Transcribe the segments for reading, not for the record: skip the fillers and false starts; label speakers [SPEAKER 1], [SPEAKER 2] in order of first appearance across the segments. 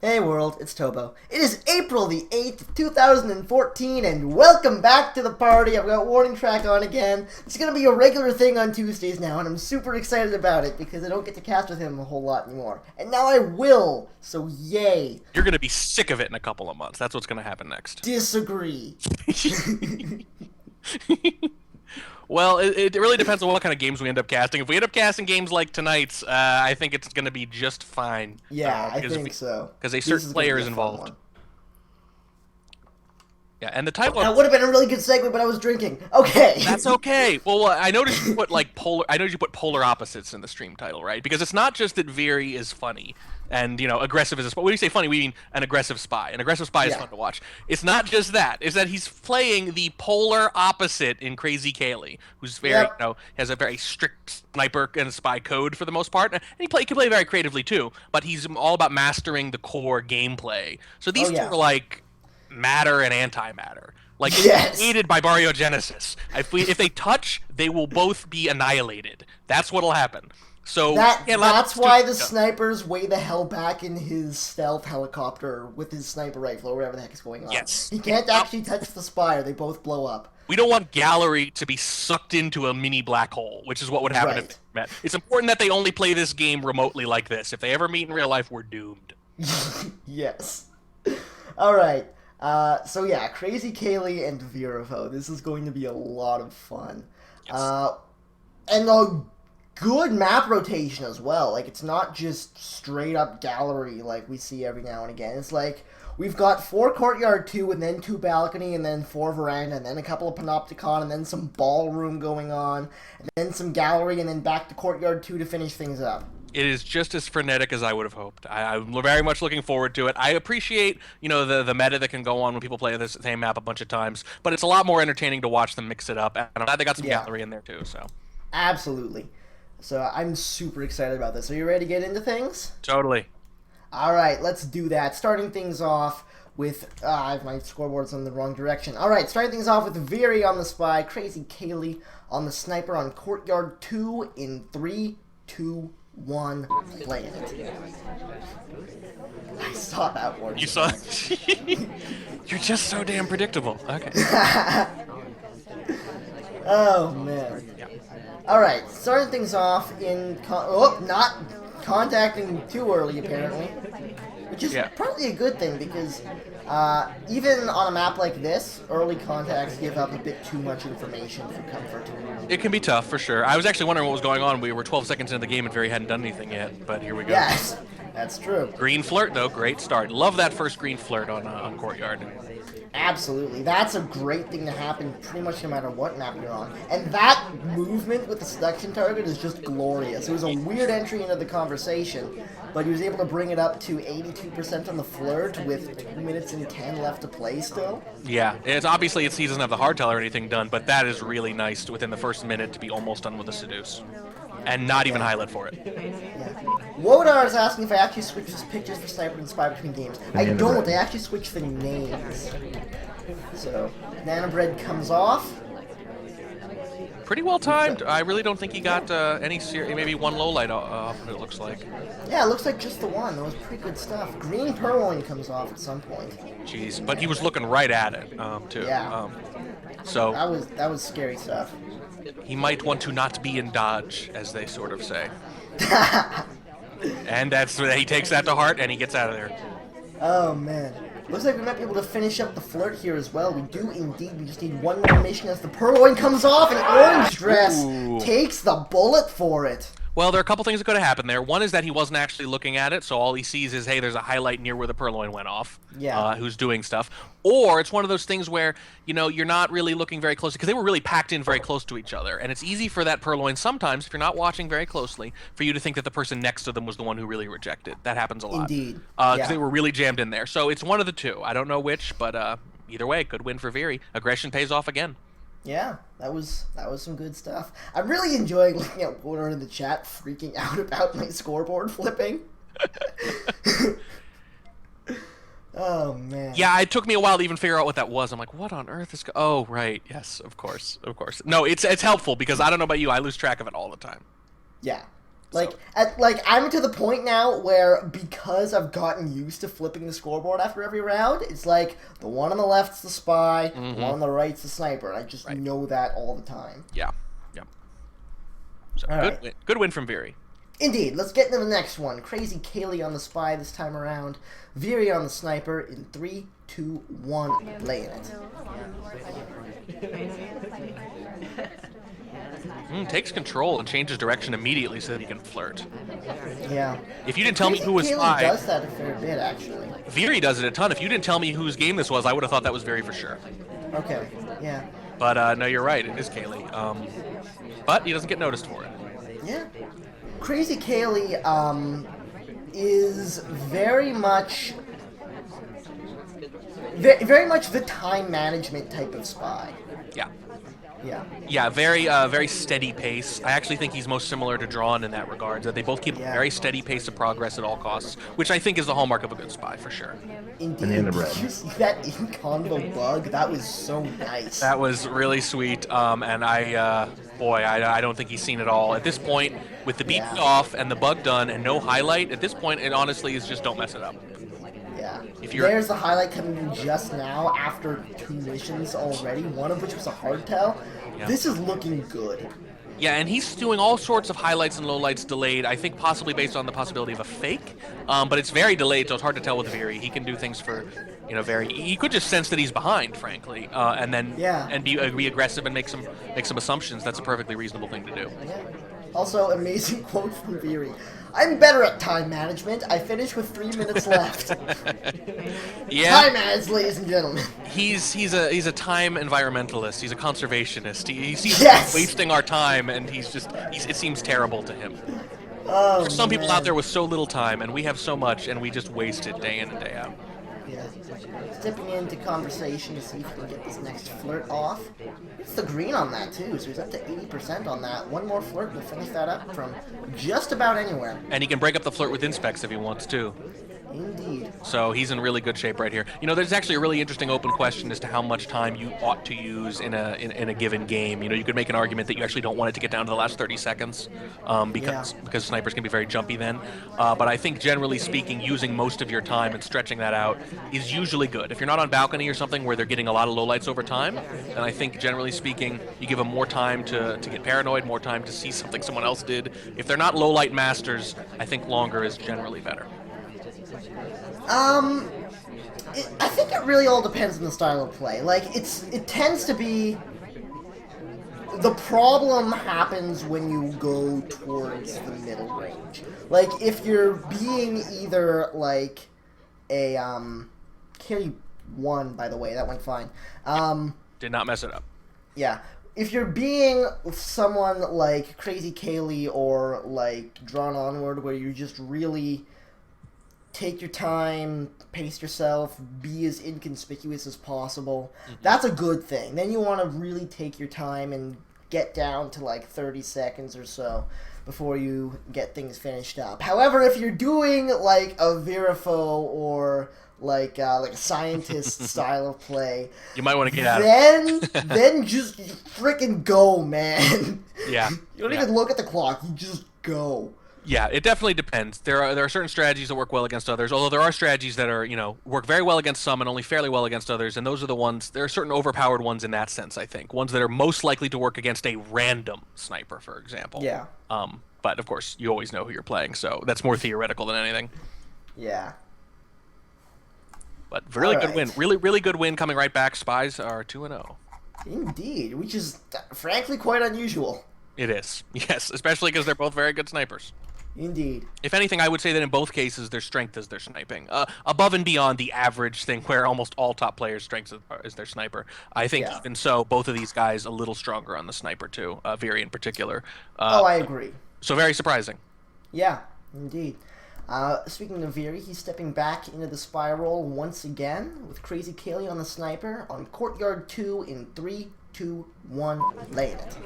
[SPEAKER 1] Hey world, it's Tobo. It is April the 8th, 2014, and welcome back to the party. I've got Warning Track on again. It's going to be a regular thing on Tuesdays now, and I'm super excited about it because I don't get to cast with him a whole lot anymore. And now I will, so yay.
[SPEAKER 2] You're going to be sick of it in a couple of months. That's what's going to happen next.
[SPEAKER 1] Disagree.
[SPEAKER 2] Well, it really depends on what kind of games we end up casting. If we end up casting games like tonight's, I think it's going to be just fine.
[SPEAKER 1] Yeah, I think so.
[SPEAKER 2] Because a certain player is involved. Yeah, and the title.
[SPEAKER 1] That would have been a really good segue, but I was drinking. Okay.
[SPEAKER 2] That's okay. Well, I noticed you put I noticed you put polar opposites in the stream title, right? Because it's not just that Viri is funny and aggressive is a spy. When you say funny, we mean an aggressive spy. An aggressive spy is fun to watch. It's not just that. It's that he's playing the polar opposite in KrazyCaley, who's very has a very strict sniper and spy code for the most part, and he can play very creatively too. But he's all about mastering the core gameplay. So these two are like matter and antimatter. Like, it's created by baryogenesis. If they touch, they will both be annihilated. That's what'll happen. So
[SPEAKER 1] that's why the sniper's way the hell back in his stealth helicopter with his sniper rifle or whatever the heck is going on.
[SPEAKER 2] Yes.
[SPEAKER 1] He can't actually touch the spy or they both blow up.
[SPEAKER 2] We don't want Gallery to be sucked into a mini black hole, which is what would happen if they met. It's important that they only play this game remotely like this. If they ever meet in real life, we're doomed.
[SPEAKER 1] Yes. Alright. So yeah, KrazyCaley and Virifaux. This is going to be a lot of fun. Yes. And a good map rotation as well. Like, it's not just straight up gallery like we see every now and again. It's like, we've got 4 courtyard 2, and then 2 balcony, and then 4 veranda, and then a couple of panopticon, and then some ballroom going on, and then some gallery, and then back to courtyard 2 to finish things up.
[SPEAKER 2] It is just as frenetic as I would have hoped. I'm very much looking forward to it. I appreciate, the meta that can go on when people play this same map a bunch of times, but it's a lot more entertaining to watch them mix it up, and I'm glad they got some gallery in there too. So
[SPEAKER 1] absolutely. So I'm super excited about this. Are you ready to get into things?
[SPEAKER 2] Totally.
[SPEAKER 1] All right, let's do that. Starting things off with my scoreboard's in the wrong direction. All right, starting things off with Viri on the spy, KrazyCaley on the sniper on courtyard 2 in 3, 2, 1, play it. I saw that one.
[SPEAKER 2] You saw it? You're just so damn predictable. Okay.
[SPEAKER 1] Oh, man. Yeah. Alright, starting things off in... not contacting too early, apparently. Which is probably a good thing, because even on a map like this, early contacts give up a bit too much information for comfort.
[SPEAKER 2] It can be tough, for sure. I was actually wondering what was going on. We were 12 seconds into the game and Viri hadn't done anything yet, but here we go.
[SPEAKER 1] Yes, that's true.
[SPEAKER 2] Green flirt, though. Great start. Love that first green flirt on Courtyard.
[SPEAKER 1] Absolutely. That's a great thing to happen pretty much no matter what map you're on. And that movement with the seduction target is just glorious. It was a weird entry into the conversation, but he was able to bring it up to 82% on the flirt with 2 minutes and 10 left to play still.
[SPEAKER 2] Yeah, he doesn't have the hardtail or anything done, but that is really nice within the first minute to be almost done with the seduce. And not even highlight for it.
[SPEAKER 1] Yeah. Wodar is asking if I actually switch his pictures for Sniper and Spy between games. I don't. I actually switch the names. So, Nanobread comes off.
[SPEAKER 2] Pretty well timed. I really don't think he got maybe one low light off, it looks like.
[SPEAKER 1] Yeah, it looks like just the one. That was pretty good stuff. Green Purloin comes off at some point.
[SPEAKER 2] Jeez, but he was looking right at it, too.
[SPEAKER 1] Yeah.
[SPEAKER 2] So
[SPEAKER 1] that was scary stuff.
[SPEAKER 2] He might want to not be in dodge, as they sort of say. And he takes that to heart, and he gets out of there.
[SPEAKER 1] Oh, man. Looks like we might be able to finish up the flirt here as well. We do indeed. We just need one more mission as the Purloin comes off, and Orange Dress takes the bullet for it.
[SPEAKER 2] Well, there are a couple things that could have happened there. One is that he wasn't actually looking at it, so all he sees is, hey, there's a highlight near where the Purloin went off.
[SPEAKER 1] Yeah.
[SPEAKER 2] Who's doing stuff. Or it's one of those things where, you're not really looking very closely, because they were really packed in very close to each other. And it's easy for that Purloin sometimes, if you're not watching very closely, for you to think that the person next to them was the one who really rejected. That happens a lot.
[SPEAKER 1] Indeed.
[SPEAKER 2] Because they were really jammed in there. So it's one of the two. I don't know which, but either way, good win for Viri. Aggression pays off again.
[SPEAKER 1] Yeah, that was some good stuff. I'm really enjoying looking at Warner in the chat freaking out about my scoreboard flipping. Oh, man.
[SPEAKER 2] Yeah, it took me a while to even figure out what that was. I'm like, what on earth is... Oh, right. Yes, of course. No, it's helpful because I don't know about you. I lose track of it all the time.
[SPEAKER 1] Yeah. Like,
[SPEAKER 2] So.
[SPEAKER 1] I'm to the point now where, because I've gotten used to flipping the scoreboard after every round, it's like the one on the left's the spy, the one on the right's the sniper, and I just know that all the time.
[SPEAKER 2] Yeah. So good win from Viri.
[SPEAKER 1] Indeed. Let's get into the next one. KrazyCaley on the spy this time around. Viri on the sniper in 3, 2, 1, laying it.
[SPEAKER 2] Takes control and changes direction immediately so that he can flirt.
[SPEAKER 1] Yeah.
[SPEAKER 2] If you didn't tell me who was
[SPEAKER 1] KrazyCaley
[SPEAKER 2] spy,
[SPEAKER 1] does that a fair bit, actually.
[SPEAKER 2] Viri does it a ton. If you didn't tell me whose game this was, I would have thought that was Viri for sure.
[SPEAKER 1] Okay, yeah.
[SPEAKER 2] But no, you're right. It is Caley. But he doesn't get noticed for it.
[SPEAKER 1] Yeah. KrazyCaley is very much the time management type of spy.
[SPEAKER 2] Yeah.
[SPEAKER 1] Yeah.
[SPEAKER 2] Yeah, very steady pace. I actually think he's most similar to Drawn in that regard. That they both keep a very steady pace of progress at all costs, which I think is the hallmark of a good spy for sure.
[SPEAKER 1] Indeed. Did you see that in-combo bug? That was so nice.
[SPEAKER 2] That was really sweet. And I don't think he's seen it all at this point. With the beat off and the bug done and no highlight, at this point, it honestly is just don't mess it up.
[SPEAKER 1] Yeah. There's the highlight coming in just now after 2 missions already, one of which was a hardtail. Yeah. This is looking good.
[SPEAKER 2] Yeah, and he's doing all sorts of highlights and lowlights delayed, I think possibly based on the possibility of a fake. But it's very delayed, so it's hard to tell with Viri. He can do things for, he could just sense that he's behind, frankly, and then be aggressive and make some assumptions. That's a perfectly reasonable thing to do.
[SPEAKER 1] Yeah. Also, amazing quote from Viri. I'm better at time management. I finished with 3 minutes left.
[SPEAKER 2] Yeah.
[SPEAKER 1] Time management, ladies and gentlemen.
[SPEAKER 2] He's a time environmentalist. He's a conservationist. He sees wasting our time, and it seems terrible to him.
[SPEAKER 1] Oh,
[SPEAKER 2] There's some people out there with so little time, and we have so much, and we just waste it day in and day out.
[SPEAKER 1] Yeah. Stepping into conversation to see if we can get this next flirt off. It's the green on that too, so he's up to 80% on that. One more flirt will finish that up from just about anywhere.
[SPEAKER 2] And he can break up the flirt with inspecs if he wants to.
[SPEAKER 1] Indeed.
[SPEAKER 2] So he's in really good shape right here. There's actually a really interesting open question as to how much time you ought to use in a given game. You could make an argument that you actually don't want it to get down to the last 30 seconds because snipers can be very jumpy then. But I think generally speaking, using most of your time and stretching that out is usually good. If you're not on balcony or something where they're getting a lot of lowlights over time, then I think generally speaking, you give them more time to get paranoid, more time to see something someone else did. If they're not lowlight masters, I think longer is generally better.
[SPEAKER 1] I think it really all depends on the style of play. Like, it tends to be... The problem happens when you go towards the middle range. Like, if you're being either, like, a, Carry 1, by the way, that went fine.
[SPEAKER 2] Did not mess it up.
[SPEAKER 1] Yeah. If you're being someone like KrazyCaley or, like, Drawn Onward, where you just really... take your time, pace yourself, be as inconspicuous as possible. That's a good thing. Then you want to really take your time and get down to like 30 seconds or so before you get things finished up. However, if you're doing like a Virifaux or like a scientist style of play,
[SPEAKER 2] you might want to get out of it.
[SPEAKER 1] Then just freaking go, man.
[SPEAKER 2] Yeah.
[SPEAKER 1] You don't even look at the clock. You just go.
[SPEAKER 2] Yeah, it definitely depends. There are certain strategies that work well against others, although there are strategies that are, work very well against some and only fairly well against others, and those are the ones, there are certain overpowered ones in that sense, I think. Ones that are most likely to work against a random sniper, for example.
[SPEAKER 1] Yeah.
[SPEAKER 2] But, of course, you always know who you're playing, so that's more theoretical than anything.
[SPEAKER 1] Yeah.
[SPEAKER 2] But really good win. Really good win coming right back. Spies are 2-0.
[SPEAKER 1] Indeed, which is, frankly, quite unusual.
[SPEAKER 2] It is. Yes, especially because they're both very good snipers.
[SPEAKER 1] Indeed.
[SPEAKER 2] If anything, I would say that in both cases, their strength is their sniping. Above and beyond the average thing where almost all top players' strength is their sniper. I think even so, both of these guys a little stronger on the sniper too, Viri in particular.
[SPEAKER 1] I agree.
[SPEAKER 2] So very surprising.
[SPEAKER 1] Yeah, indeed. Speaking of Viri, he's stepping back into the spiral once again with KrazyCaley on the sniper on Courtyard 2 in 3, 2, 1, laying it.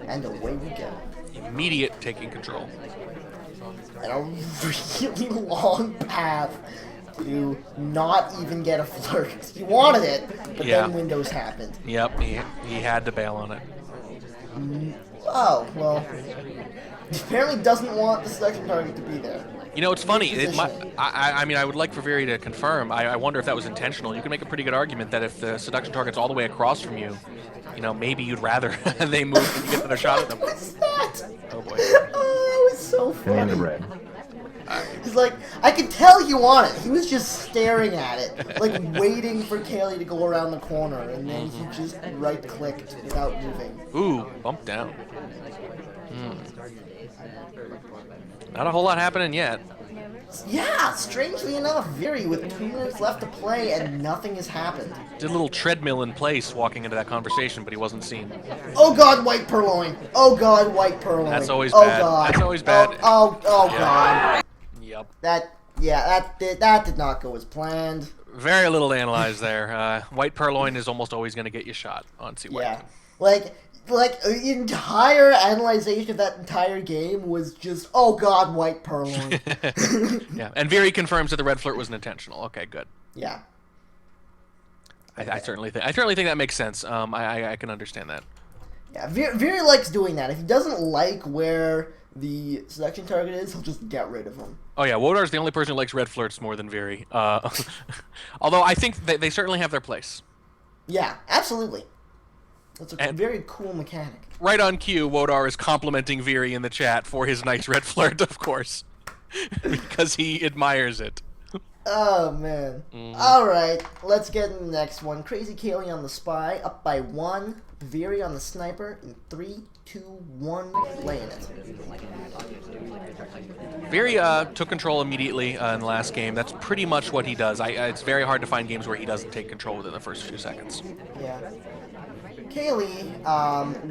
[SPEAKER 1] And away we go.
[SPEAKER 2] Immediate taking control.
[SPEAKER 1] And a really long path to not even get a flirt. He wanted it, but then Windows happened.
[SPEAKER 2] Yep, he had to bail on it.
[SPEAKER 1] Oh, well, Apparently doesn't want the seduction target to be there.
[SPEAKER 2] You know, it's funny.
[SPEAKER 1] Positioning.
[SPEAKER 2] I mean, I would like for Viri to confirm. I wonder if that was intentional. You can make a pretty good argument that if the seduction target's all the way across from you, you know, maybe you'd rather they move and you get another shot at them.
[SPEAKER 1] What is that?
[SPEAKER 2] Oh boy.
[SPEAKER 1] Oh, that was so funny.
[SPEAKER 3] And the red.
[SPEAKER 1] He's like, I could tell he wanted it. He was just staring at it, like waiting for Caley to go around the corner, and then he just right-clicked without moving.
[SPEAKER 2] Ooh, bump down. Not a whole lot happening yet.
[SPEAKER 1] Yeah, strangely enough, Viri with 2 minutes left to play and nothing has happened.
[SPEAKER 2] Did a little treadmill in place walking into that conversation, but he wasn't seen.
[SPEAKER 1] Oh god, white purloin! Oh god, white purloin!
[SPEAKER 2] That's always
[SPEAKER 1] oh
[SPEAKER 2] bad.
[SPEAKER 1] God.
[SPEAKER 2] That's always bad.
[SPEAKER 1] Oh
[SPEAKER 2] Yeah.
[SPEAKER 1] god.
[SPEAKER 2] Yep.
[SPEAKER 1] That did not go as planned.
[SPEAKER 2] Very little to analyze there. White purloin is almost always going to get you shot on C white.
[SPEAKER 1] Yeah. Like the entire analyzation of that entire game was just, oh god, white purloin.
[SPEAKER 2] Yeah, and Viri confirms that the red flirt wasn't intentional. Okay, good.
[SPEAKER 1] Yeah.
[SPEAKER 2] I certainly think that makes sense. I can understand that.
[SPEAKER 1] Yeah, Viri likes doing that. If he doesn't like where the seduction target is, he'll just get rid of him.
[SPEAKER 2] Oh yeah, Wodar's the only person who likes red flirts more than Viri. Although I think they certainly have their place.
[SPEAKER 1] Yeah, absolutely. That's a
[SPEAKER 2] And-
[SPEAKER 1] very cool mechanic.
[SPEAKER 2] Right on cue, Wodar is complimenting Viri in the chat for his nice red flirt, of course, because he admires it.
[SPEAKER 1] Oh, man. Alright, let's get in the next one. KrazyCaley on the spy, up by 1. Viri on the sniper, in 3, 2, 1, playing it.
[SPEAKER 2] Viri took control immediately in the last game. That's pretty much what he does. It's very hard to find games where he doesn't take control within the first few seconds.
[SPEAKER 1] Yeah. Caley,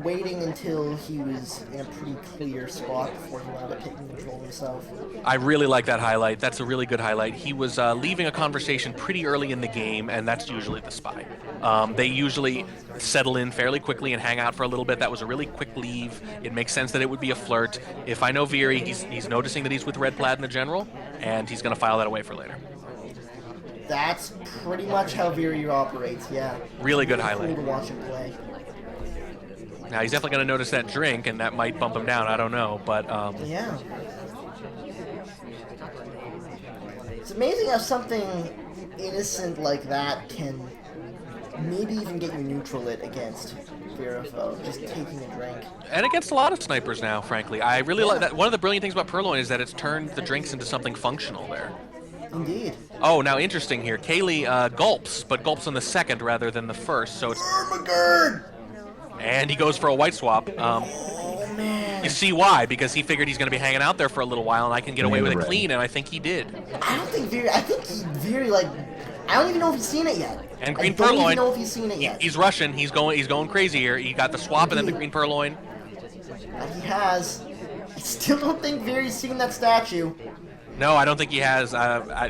[SPEAKER 1] waiting until he was in a pretty clear spot before he wound up taking control himself.
[SPEAKER 2] I really like that highlight. That's a really good highlight. He was leaving a conversation pretty early in the game, and that's usually the spy. They usually settle in fairly quickly and hang out for a little bit. That was a really quick leave. It makes sense that it would be a flirt. If I know Viri, he's noticing that he's with Red Plaid in the general, and he's going to file that away for later.
[SPEAKER 1] That's pretty much how Viri operates, yeah.
[SPEAKER 2] Really good
[SPEAKER 1] Cool
[SPEAKER 2] highlight.
[SPEAKER 1] to watch him play.
[SPEAKER 2] Now, he's definitely going to notice that drink, and that might bump him down. I don't know, but...
[SPEAKER 1] Yeah. It's amazing how something innocent like that can maybe even get you neutral it against Virifaux, just taking a drink.
[SPEAKER 2] And against a lot of snipers now, frankly. I really like that. One of the brilliant things about Purloin is that it's turned the drinks into something functional there.
[SPEAKER 1] Indeed.
[SPEAKER 2] Oh, now interesting here. Caley gulps, but gulps on the second rather than the first, so it's...
[SPEAKER 1] Ermagerd!
[SPEAKER 2] And he goes for a white swap.
[SPEAKER 1] Oh, man.
[SPEAKER 2] You see why? Because he figured he's going to be hanging out there for a little while, and I can get away with it
[SPEAKER 3] Right.
[SPEAKER 2] clean, and I think he did.
[SPEAKER 1] I don't think Viri, I think Viri, like, I don't even know if he's seen it yet.
[SPEAKER 2] And Green
[SPEAKER 1] I don't
[SPEAKER 2] Purloin,
[SPEAKER 1] even know if he's seen it yet.
[SPEAKER 2] he's rushing. He's going crazy here. He got the swap and then the Green Purloin.
[SPEAKER 1] But he has. I still don't think Viri's seen that statue.
[SPEAKER 2] No, I don't think he has.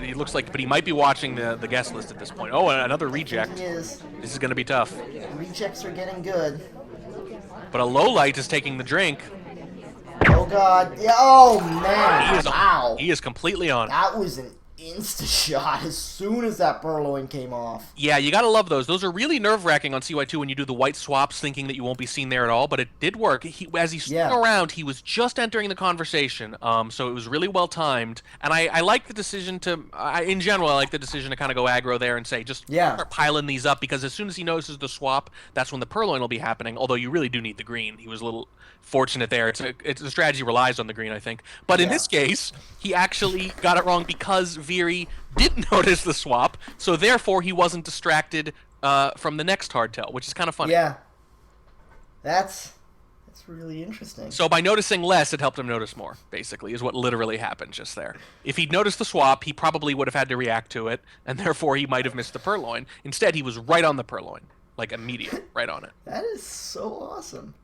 [SPEAKER 2] He looks like, but he might be watching the guest list at this point. Oh, and another reject.
[SPEAKER 1] He is.
[SPEAKER 2] This is going to be tough.
[SPEAKER 1] Rejects are getting good.
[SPEAKER 2] But a low light is taking the drink.
[SPEAKER 1] Oh god. Yeah, oh man.
[SPEAKER 2] He is,
[SPEAKER 1] Wow.
[SPEAKER 2] he is completely on.
[SPEAKER 1] That was an insta-shot as soon as that Purloin came off.
[SPEAKER 2] Yeah, you gotta love those. Those are really nerve-wracking on CY2 when you do the white swaps thinking that you won't be seen there at all, but it did work. As he swung around, he was just entering the conversation, so it was really well-timed. And I like the decision to, in general, I like the decision to kind of go aggro there and say, just start piling these up, because as soon as he notices the swap, that's when the Purloin will be happening, although you really do need the green. He was a little fortunate there. It's a strategy relies on the green, I think. But in this case, he actually got it wrong because Viri did notice the swap, so therefore he wasn't distracted from the next hardtail, which is kind of funny.
[SPEAKER 1] Yeah. That's really interesting.
[SPEAKER 2] So by noticing less, it helped him notice more, basically, is what literally happened just there. If he'd noticed the swap, he probably would have had to react to it, and therefore he might have missed the Purloin. Instead, he was right on the Purloin, like immediate, right on it.
[SPEAKER 1] That is so awesome.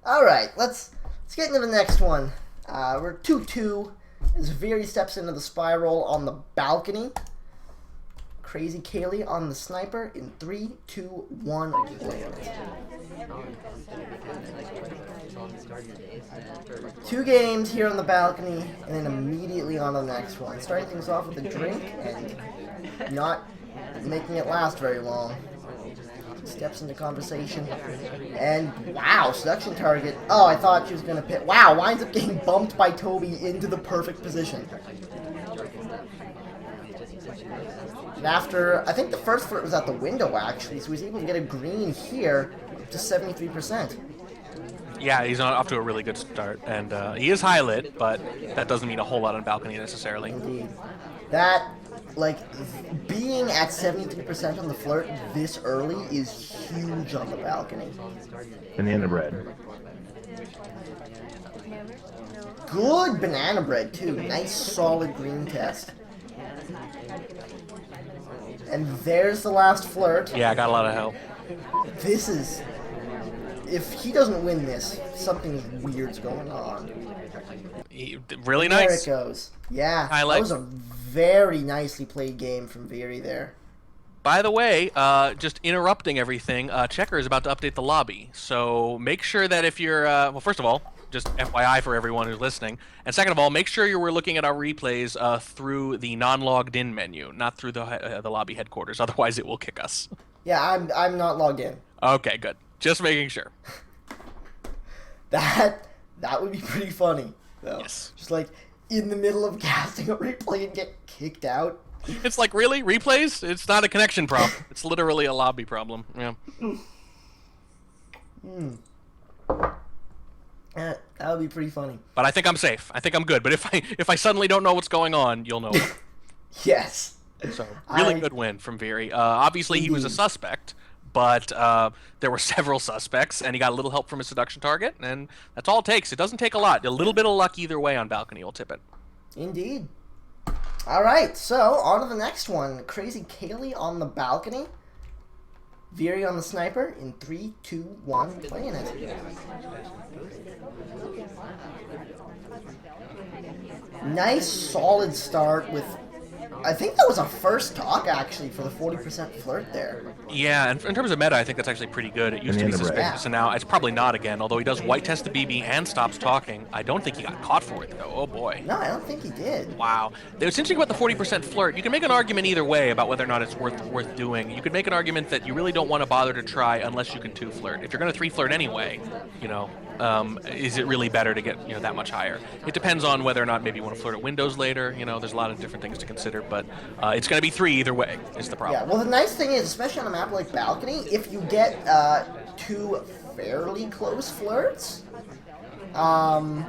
[SPEAKER 1] All right, let's get into the next one. We're 2-2 as Viri steps into the spiral on the balcony. KrazyCaley on the sniper in 3, 2, 1. Play it. 2 games here on the balcony, and then immediately on the next one. Starting things off with a drink and not making it last very long. steps into conversation. And wow, seduction target. Oh, I thought she was going to pit. Wow, winds up getting bumped by Toby into the perfect position. And after, I think the first flirt was out the window, actually, so he's able to get a green here to 73%.
[SPEAKER 2] Yeah, he's off to a really good start, and he is high lit, but that doesn't mean a whole lot on balcony necessarily.
[SPEAKER 1] Indeed. That, like, being at 73% on the flirt this early is huge on the balcony.
[SPEAKER 3] Banana bread.
[SPEAKER 1] Good banana bread, too. Nice, solid green test. And there's the last flirt.
[SPEAKER 2] Yeah, I got a lot of help.
[SPEAKER 1] This is... If he doesn't win this, something weird's going on.
[SPEAKER 2] Really nice.
[SPEAKER 1] There it goes. Yeah,
[SPEAKER 2] Highlight.
[SPEAKER 1] That was a very nicely played game from Viri there.
[SPEAKER 2] By the way, just interrupting everything, Checker is about to update the lobby. So make sure that if you're... well, first of all, just FYI for everyone who's listening. And second of all, make sure you were looking at our replays through the non-logged in menu, not through the lobby headquarters. Otherwise, it will kick us.
[SPEAKER 1] Yeah, I'm not logged in.
[SPEAKER 2] Okay, good. Just making sure.
[SPEAKER 1] That would be pretty funny, though.
[SPEAKER 2] Yes.
[SPEAKER 1] Just like in the middle of casting a replay and get kicked out.
[SPEAKER 2] It's like, really? Replays? It's not a connection problem. It's literally a lobby problem. Yeah.
[SPEAKER 1] That would be pretty funny.
[SPEAKER 2] But I think I'm safe. I think I'm good. But if I suddenly don't know what's going on, you'll know.
[SPEAKER 1] Yes.
[SPEAKER 2] So really good win from Viri. Obviously, he was a suspect, but there were several suspects, and he got a little help from his seduction target, and that's all it takes. It doesn't take a lot. A little bit of luck either way on balcony will tip it.
[SPEAKER 1] Indeed. All right, so on to the next one. KrazyCaley on the balcony. Viri on the sniper in 3, 2, 1, playing it. Nice, solid start with... I think that was our first talk, actually, for the 40% flirt there.
[SPEAKER 2] Yeah, and in terms of meta, I think that's actually pretty good. It used to be suspicious, and now it's probably not again, although he does white test the BB and stops talking. I don't think he got caught for it, though. Oh, boy.
[SPEAKER 1] No, I don't think he did.
[SPEAKER 2] Wow. What's interesting about the 40% flirt, you can make an argument either way about whether or not it's worth doing. You could make an argument that you really don't want to bother to try unless you can 2 flirt. If you're going to 3 flirt anyway, you know, is it really better to get, you know, that much higher? It depends on whether or not maybe you want to flirt at windows later. You know, there's a lot of different things to consider, but it's going to be 3 either way is the problem.
[SPEAKER 1] Yeah, well, the nice thing is, especially on a map like Balcony, if you get 2 fairly close flirts, and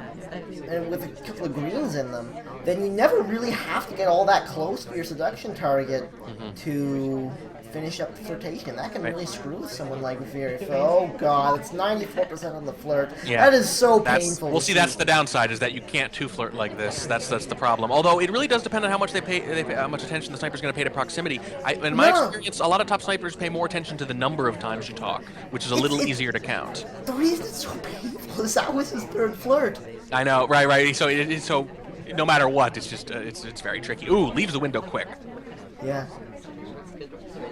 [SPEAKER 1] with a couple of greens in them, then you never really have to get all that close to your seduction target to finish up the flirtation. That can really screw with someone like Virifaux. Oh god, it's 94% on the flirt.
[SPEAKER 2] Yeah,
[SPEAKER 1] that is so painful.
[SPEAKER 2] Well, see, that's the downside, is that you can't 2 flirt like this. That's the problem. Although it really does depend on how much they pay how much attention the sniper's going to pay to proximity. In my experience, a lot of top snipers pay more attention to the number of times you talk, which is a little easier to count.
[SPEAKER 1] The reason it's so painful is that was his 3rd flirt.
[SPEAKER 2] I know, right. So no matter what, it's just it's very tricky. Ooh, leaves the window quick.
[SPEAKER 1] Yeah.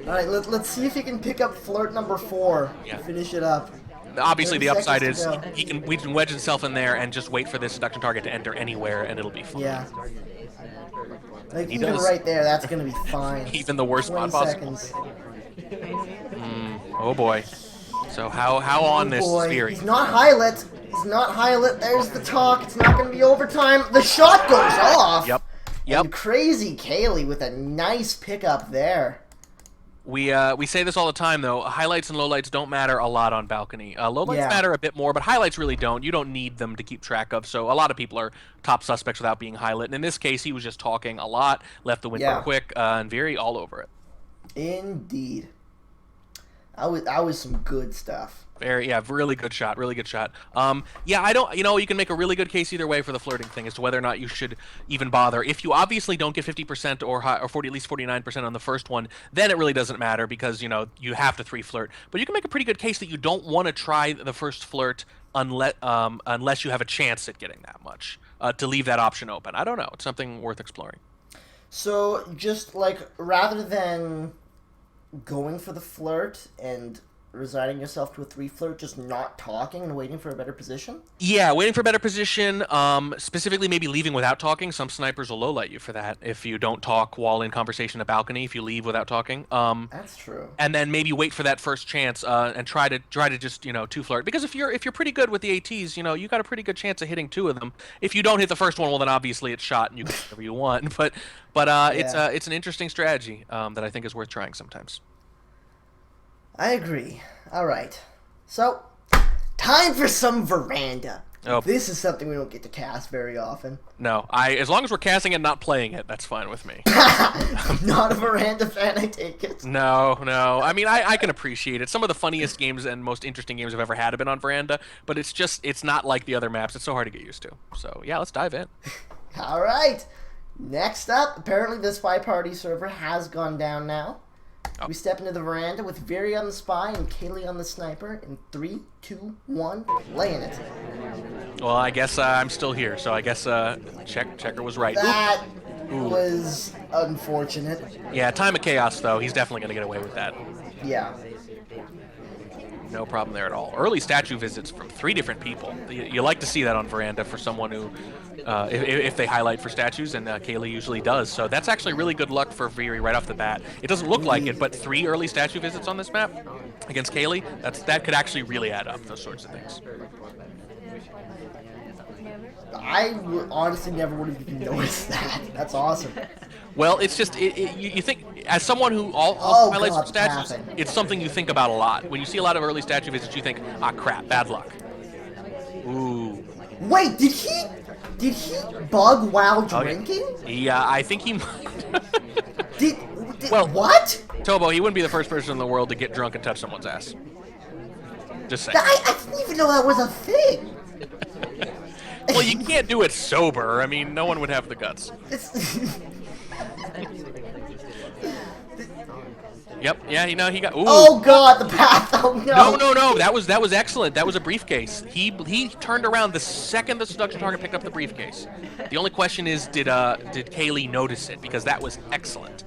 [SPEAKER 1] All right, let's see if he can pick up flirt number 4 to finish it up.
[SPEAKER 2] Obviously, the upside is we can wedge himself in there and just wait for this seduction target to enter anywhere, and it'll be fine.
[SPEAKER 1] Yeah. Like, even right there, that's going to be fine.
[SPEAKER 2] Even the worst spot possible. Oh boy. So how on this is Viri?
[SPEAKER 1] He's not high lit. He's not high lit. There's the talk. It's not going to be overtime. The shot goes off.
[SPEAKER 2] Yep.
[SPEAKER 1] And KrazyCaley with a nice pickup there.
[SPEAKER 2] We say this all the time, though. Highlights and lowlights don't matter a lot on balcony. Lowlights matter a bit more, but highlights really don't. You don't need them to keep track of. So a lot of people are top suspects without being highlight. And in this case, he was just talking a lot, left the window quick, and Viri all over it.
[SPEAKER 1] Indeed. That was some good stuff.
[SPEAKER 2] Really good shot. I don't, you can make a really good case either way for the flirting thing as to whether or not you should even bother. If you obviously don't get 50% or 40, at least 49% on the first one, then it really doesn't matter because, you have to 3 flirt. But you can make a pretty good case that you don't want to try the first flirt unless you have a chance at getting that much, to leave that option open. I don't know. It's something worth exploring.
[SPEAKER 1] So just like rather than going for the flirt and resigning yourself to a 3 flirt, just not talking and waiting for a better position?
[SPEAKER 2] Yeah, waiting for a better position. Specifically, maybe leaving without talking. Some snipers will low light you for that if you don't talk while in conversation in a balcony. If you leave without talking.
[SPEAKER 1] That's true.
[SPEAKER 2] And then maybe wait for that first chance and try to just 2 flirt, because if you're pretty good with the ATs, you got a pretty good chance of hitting 2 of them. If you don't hit the first one, well then obviously it's shot and you can do whatever you want. But it's an interesting strategy that I think is worth trying sometimes.
[SPEAKER 1] I agree. All right. So, time for some Veranda.
[SPEAKER 2] Oh.
[SPEAKER 1] This is something we don't get to cast very often.
[SPEAKER 2] No, as long as we're casting it and not playing it, that's fine with me.
[SPEAKER 1] Not a Veranda fan, I take it.
[SPEAKER 2] No. I mean, I can appreciate it. Some of the funniest games and most interesting games I've ever had have been on Veranda, but it's not like the other maps. It's so hard to get used to. So, yeah, let's dive in.
[SPEAKER 1] All right. Next up, apparently this 5-party server has gone down now.
[SPEAKER 2] Oh.
[SPEAKER 1] We step into the Veranda with Viri on the spy and Kaylee on the sniper in 3, 2, 1, playing it.
[SPEAKER 2] Well, I guess I'm still here, so I guess Checker was right.
[SPEAKER 1] That was unfortunate.
[SPEAKER 2] Yeah, Time of Chaos, though. He's definitely going to get away with that.
[SPEAKER 1] Yeah.
[SPEAKER 2] No problem there at all. Early statue visits from 3 different people. You like to see that on Veranda for someone who, if they highlight for statues, and Kaylee usually does. So that's actually really good luck for Viri right off the bat. It doesn't look like it, but 3 early statue visits on this map against Kaylee, that could actually really add up, those sorts of things.
[SPEAKER 1] I honestly never would have even noticed that. That's awesome.
[SPEAKER 2] Well, it's just, you think, as someone who all highlights for statues, it's something you think about a lot. When you see a lot of early statue visits, you think, ah, crap, bad luck. Ooh.
[SPEAKER 1] Wait, did he bug while drinking?
[SPEAKER 2] Yeah, I think he might.
[SPEAKER 1] Well, what?
[SPEAKER 2] Tobo, he wouldn't be the first person in the world to get drunk and touch someone's ass. Just saying.
[SPEAKER 1] I didn't even know that was a thing.
[SPEAKER 2] Well, you can't do it sober. I mean, no one would have the guts. Yep. Yeah. He got. Ooh.
[SPEAKER 1] Oh God, the path. Oh no.
[SPEAKER 2] No. That was excellent. That was a briefcase. He turned around the second the seduction target picked up the briefcase. The only question is, did Kaylee notice it? Because that was excellent.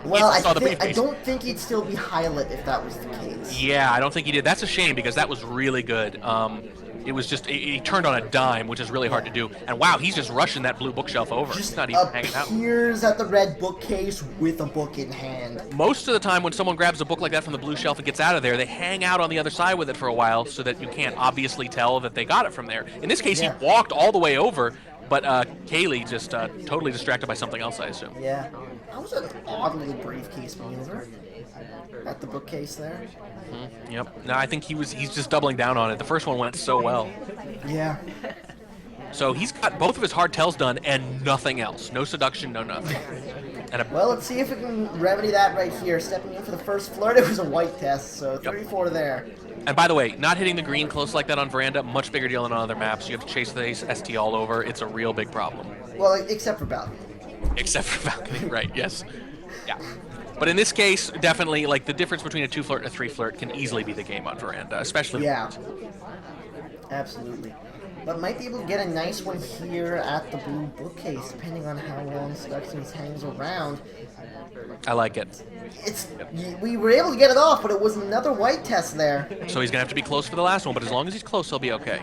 [SPEAKER 1] Well, I don't think he'd still be highlight if that was the case.
[SPEAKER 2] Yeah, I don't think he did. That's a shame because that was really good. It was just, he turned on a dime, which is really hard to do. And wow, he's just rushing that blue bookshelf over. He's not even hanging out.
[SPEAKER 1] Appears at the red bookcase with a book in hand.
[SPEAKER 2] Most of the time when someone grabs a book like that from the blue shelf and gets out of there, they hang out on the other side with it for a while so that you can't obviously tell that they got it from there. In this case, he walked all the way over, but Kaylee just totally distracted by something else, I assume.
[SPEAKER 1] Yeah. That was an odd little briefcase maneuver at the bookcase there.
[SPEAKER 2] Mm-hmm. Yep. No, I think he's just doubling down on it. The first one went so well.
[SPEAKER 1] Yeah.
[SPEAKER 2] So he's got both of his hard tells done and nothing else. No seduction, no nothing.
[SPEAKER 1] Well, let's see if we can remedy that right here. Stepping in for the first flirt, it was a white test, so 34 there.
[SPEAKER 2] And by the way, not hitting the green close like that on Veranda, much bigger deal than on other maps. You have to chase the ST all over. It's a real big problem.
[SPEAKER 1] Well, except for balcony.
[SPEAKER 2] Except for balcony, right, yes. Yeah. But in this case, definitely, like, the difference between a 2 flirt and a 3 flirt can easily be the game on Veranda, especially...
[SPEAKER 1] Yeah. Absolutely. But might be able to get a nice one here at the blue bookcase, depending on how long Seductions hangs around.
[SPEAKER 2] I like it.
[SPEAKER 1] We were able to get it off, but it was another white test there.
[SPEAKER 2] So he's going to have to be close for the last one, but as long as he's close, he'll be okay.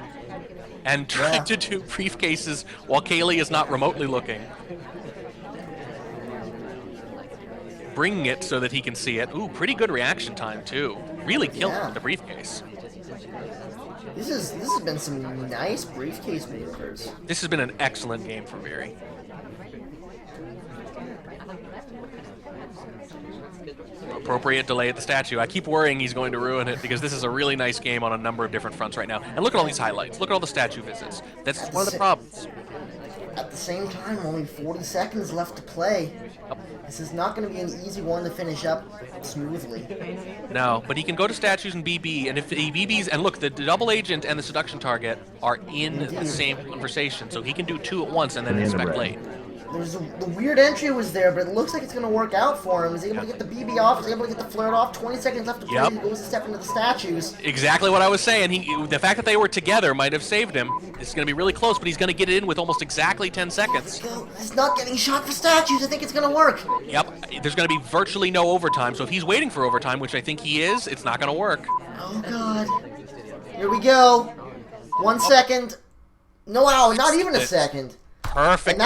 [SPEAKER 2] And trying to do briefcases while Kaylee is not remotely looking. Bringing it so that he can see it. Ooh, pretty good reaction time, too. Really killed him with the briefcase.
[SPEAKER 1] This has been some nice briefcase maneuvers.
[SPEAKER 2] This has been an excellent game for Viri. Appropriate delay at the statue. I keep worrying he's going to ruin it because this is a really nice game on a number of different fronts right now. And look at all these highlights. Look at all the statue visits. That's one of the problems.
[SPEAKER 1] At the same time, only 40 seconds left to play. This is not going to be an easy one to finish up smoothly.
[SPEAKER 2] No, but he can go to statues and BB, and if he BBs, and look, the double agent and the seduction target are in the same conversation, so he can do 2 at once and then inspect late.
[SPEAKER 1] The weird entry was there, but it looks like it's going to work out for him. He's able to get the BB off. He's able to get the flirt off. 20 seconds left to play. He goes to step into the statues.
[SPEAKER 2] Exactly what I was saying. The fact that they were together might have saved him. It's going to be really close, but he's going to get it in with almost exactly 10 seconds.
[SPEAKER 1] He's not getting shot for statues. I think it's going to work.
[SPEAKER 2] Yep. There's going to be virtually no overtime, so if he's waiting for overtime, which I think he is, it's not going to work.
[SPEAKER 1] Oh, God. Here we go. 1 second. No, not even a second.
[SPEAKER 2] Perfect.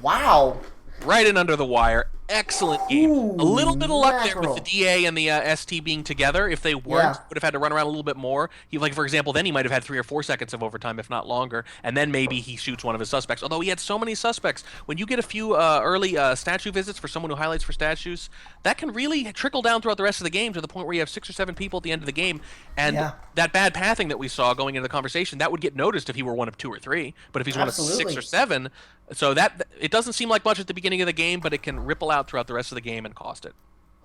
[SPEAKER 1] Wow.
[SPEAKER 2] Right in under the wire. Excellent game.
[SPEAKER 1] Ooh,
[SPEAKER 2] a little bit of luck there with the DA and the ST being together. If they weren't, would have had to run around a little bit more. Like, for example, then he might have had 3 or 4 seconds of overtime, if not longer, and then maybe he shoots one of his suspects. Although he had so many suspects, when you get a few early statue visits for someone who highlights for statues, that can really trickle down throughout the rest of the game to the point where you have 6 or 7 people at the end of the game, and that bad pathing that we saw going into the conversation, that would get noticed if he were one of 2 or 3, but if he's one of 6 or 7, so that it doesn't seem like much at the beginning of the game, but it can ripple out throughout the rest of the game and cost it.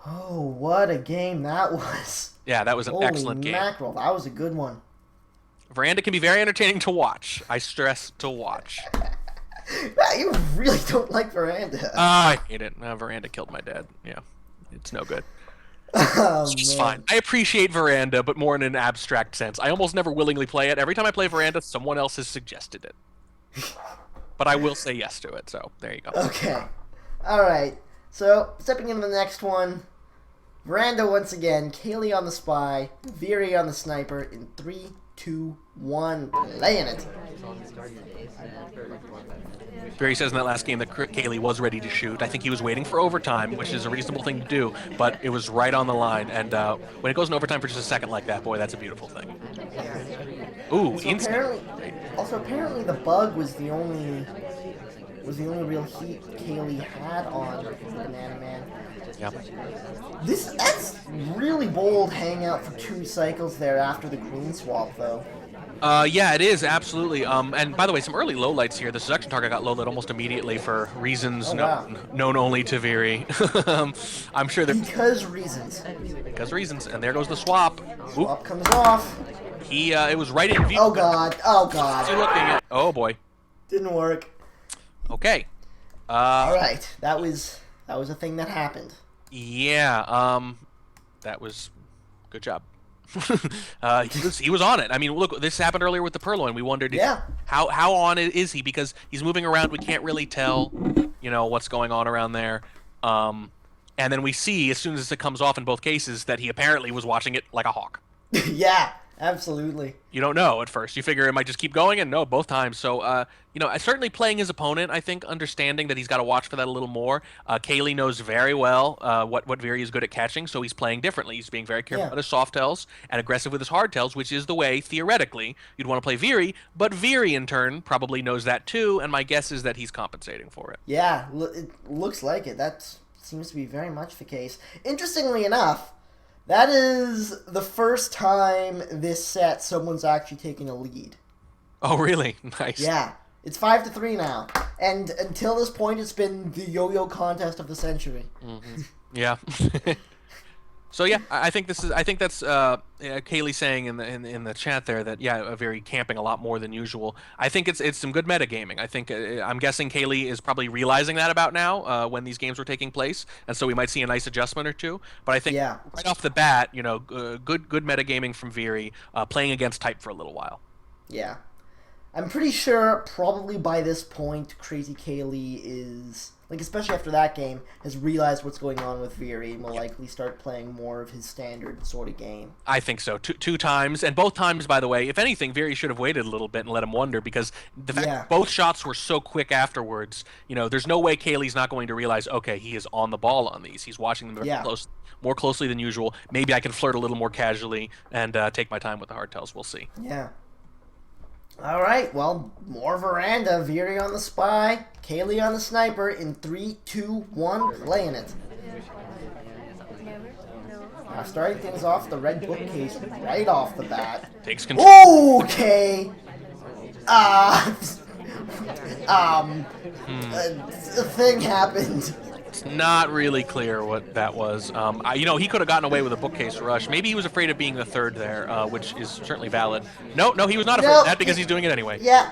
[SPEAKER 1] Oh, what a game that was. Yeah,
[SPEAKER 2] that was an excellent game.
[SPEAKER 1] Holy mackerel, that was a good one.
[SPEAKER 2] Veranda can be very entertaining to watch. I stress to watch.
[SPEAKER 1] You really don't like Veranda.
[SPEAKER 2] I hate it. Veranda killed my dad. Yeah, it's no good. It's fine. I appreciate Veranda, but more in an abstract sense. I almost never willingly play it. Every time I play Veranda, someone else has suggested it. But I will say yes to it, so there you go.
[SPEAKER 1] Okay. Alright. So, stepping into the next one. Veranda once again. Caley on the spy. Viri on the sniper. In 3, 2, 1. Playing it.
[SPEAKER 2] Viri says in that last game that Caley was ready to shoot. I think he was waiting for overtime, which is a reasonable thing to do, but it was right on the line. And when it goes in overtime for just a second like that, boy, that's a beautiful thing. Ooh,
[SPEAKER 1] also, apparently the bug was the only real heat Caley had on Banana Man.
[SPEAKER 2] Yep.
[SPEAKER 1] That's really bold hanging out for 2 cycles there after the green swap, though.
[SPEAKER 2] Yeah, it is, absolutely. And by the way, some early lowlights here. The seduction target got lowlit almost immediately for reasons known only to Viri. I'm sure that
[SPEAKER 1] Because reasons,
[SPEAKER 2] and there goes the swap.
[SPEAKER 1] Swap comes off.
[SPEAKER 2] It was right in view.
[SPEAKER 1] Oh God! Oh God!
[SPEAKER 2] Looking at, oh boy.
[SPEAKER 1] Didn't work.
[SPEAKER 2] Okay.
[SPEAKER 1] All right, that was a thing that happened.
[SPEAKER 2] Yeah. That was good job. He was on it. I mean, look, this happened earlier with the Purloin. We wondered how on it is he, because he's moving around. We can't really tell, what's going on around there. And then we see, as soon as it comes off in both cases, that he apparently was watching it like a hawk.
[SPEAKER 1] Yeah, absolutely.
[SPEAKER 2] You don't know at first. You figure it might just keep going, and no, both times. So, certainly playing his opponent, I think, understanding that he's got to watch for that a little more. Caley knows very well what Viri is good at catching, so he's playing differently. He's being very careful with his soft tells and aggressive with his hard tells, which is the way, theoretically, you'd want to play Viri, but Viri, in turn, probably knows that too, and my guess is that he's compensating for it.
[SPEAKER 1] Yeah, it looks like it. That seems to be very much the case. Interestingly enough, that is the first time this set someone's actually taken a lead.
[SPEAKER 2] Oh, really? Nice.
[SPEAKER 1] Yeah. It's 5-3 now. And until this point, it's been the yo-yo contest of the century.
[SPEAKER 2] Mm-hmm. Yeah. So yeah, I think that's Kaylee saying in the chat there that Viri camping a lot more than usual. I think it's some good metagaming. I think I'm guessing Kaylee is probably realizing that about now when these games were taking place, and so we might see a nice adjustment or two. But I think right off the bat, good metagaming from Viri, playing against type for a little while.
[SPEAKER 1] Yeah, I'm pretty sure probably by this point, KrazyCaley is, especially after that game, has realized what's going on with Viri and will likely start playing more of his standard sort of game.
[SPEAKER 2] I think so. Two times, and both times, by the way, if anything, Viri should have waited a little bit and let him wonder, because the fact that both shots were so quick afterwards, there's no way Kaylee's not going to realize, okay, he is on the ball on these. He's watching them very more closely than usual. Maybe I can flirt a little more casually and take my time with the hard tells. We'll see.
[SPEAKER 1] Yeah. All right, well, more Veranda. Viri on the spy, Kaylee on the sniper. In 3, 2, 1, playing it. Now, starting things off, the red bookcase right off the bat.
[SPEAKER 2] Takes control.
[SPEAKER 1] Okay. A thing happened.
[SPEAKER 2] It's not really clear what that was. He could have gotten away with a bookcase rush. Maybe he was afraid of being the third there, which is certainly valid. No, he was not afraid of that because he's doing it anyway.
[SPEAKER 1] Yeah.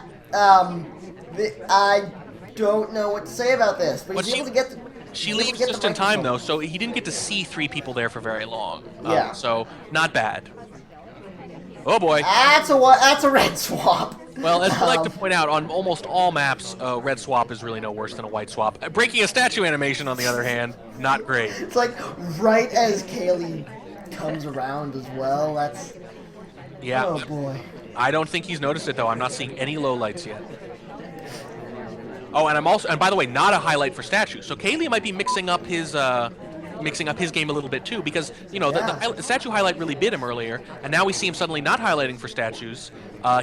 [SPEAKER 1] don't know what to say about this, but he's able to get the...
[SPEAKER 2] She leaves just in time, though, so he didn't get to see 3 people there for very long.
[SPEAKER 1] Yeah.
[SPEAKER 2] So, not bad. Oh, boy.
[SPEAKER 1] That's a red swap.
[SPEAKER 2] Well, as we like to point out, on almost all maps, red swap is really no worse than a white swap. Breaking a statue animation, on the other hand, not great.
[SPEAKER 1] It's like right as Caley comes around as well. That's...
[SPEAKER 2] Yeah.
[SPEAKER 1] Oh, boy.
[SPEAKER 2] I don't think he's noticed it, though. I'm not seeing any lowlights yet. Oh, and by the way, not a highlight for statues. So Caley might be mixing up his game a little bit too, because the statue highlight really bit him earlier, and now we see him suddenly not highlighting for statues.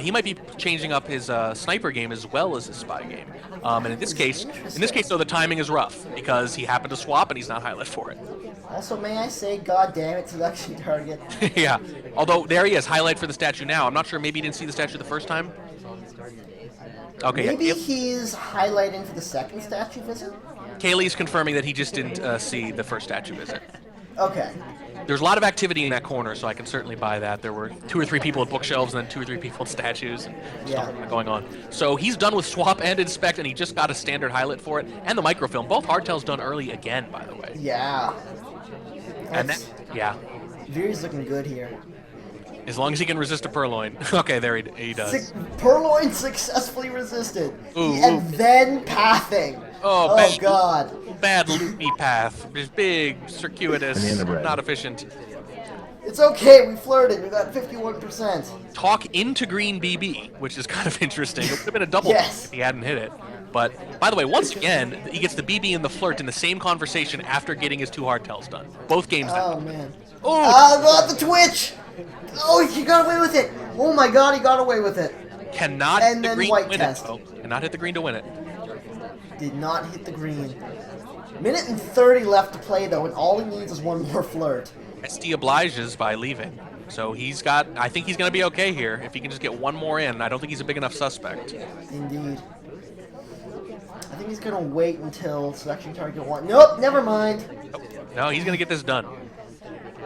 [SPEAKER 2] He might be changing up his sniper game as well as his spy game. And in this case, though, the timing is rough because he happened to swap and he's not highlight for it.
[SPEAKER 1] Also, may I say, God damn it, selection target.
[SPEAKER 2] Yeah. Although there he is, highlight for the statue now. I'm not sure. Maybe he didn't see the statue the first time. Okay.
[SPEAKER 1] Maybe he's highlighting for the second statue visit?
[SPEAKER 2] Kaylee's confirming that he just didn't see the first statue visit.
[SPEAKER 1] Okay.
[SPEAKER 2] There's a lot of activity in that corner, so I can certainly buy that. There were 2 or 3 people at bookshelves, and then 2 or 3 people at statues, and stuff going on. So he's done with swap and inspect, and he just got a standard highlight for it, and the microfilm. Both hardtails done early again, by the way.
[SPEAKER 1] Yeah.
[SPEAKER 2] And then, yeah.
[SPEAKER 1] Viri's looking good here.
[SPEAKER 2] As long as he can resist a purloin. Okay, there he does.
[SPEAKER 1] Purloin successfully resisted.
[SPEAKER 2] Ooh,
[SPEAKER 1] and then pathing.
[SPEAKER 2] Oh,
[SPEAKER 1] God.
[SPEAKER 2] Bad loopy path. Just big, circuitous, not efficient.
[SPEAKER 1] It's okay, we flirted. We got 51%.
[SPEAKER 2] Talk into green BB, which is kind of interesting. It would have been a double if he hadn't hit it. But, by the way, once again, he gets the BB and the flirt in the same conversation after getting his 2 hardtails done. Both games done.
[SPEAKER 1] Oh, man.
[SPEAKER 2] Oh!
[SPEAKER 1] Got the twitch! Oh, he got away with it! Oh my god, he got away with it.
[SPEAKER 2] Cannot hit the green to win it, though. Cannot hit the green to win it.
[SPEAKER 1] Did not hit the green. Minute and 30 left to play, though, and all he needs is 1 more flirt.
[SPEAKER 2] SD obliges by leaving. So I think he's going to be okay here. If he can just get 1 more in, I don't think he's a big enough suspect.
[SPEAKER 1] Indeed. I think he's going to wait until selection target 1. Nope, never mind.
[SPEAKER 2] No, he's going to get this done.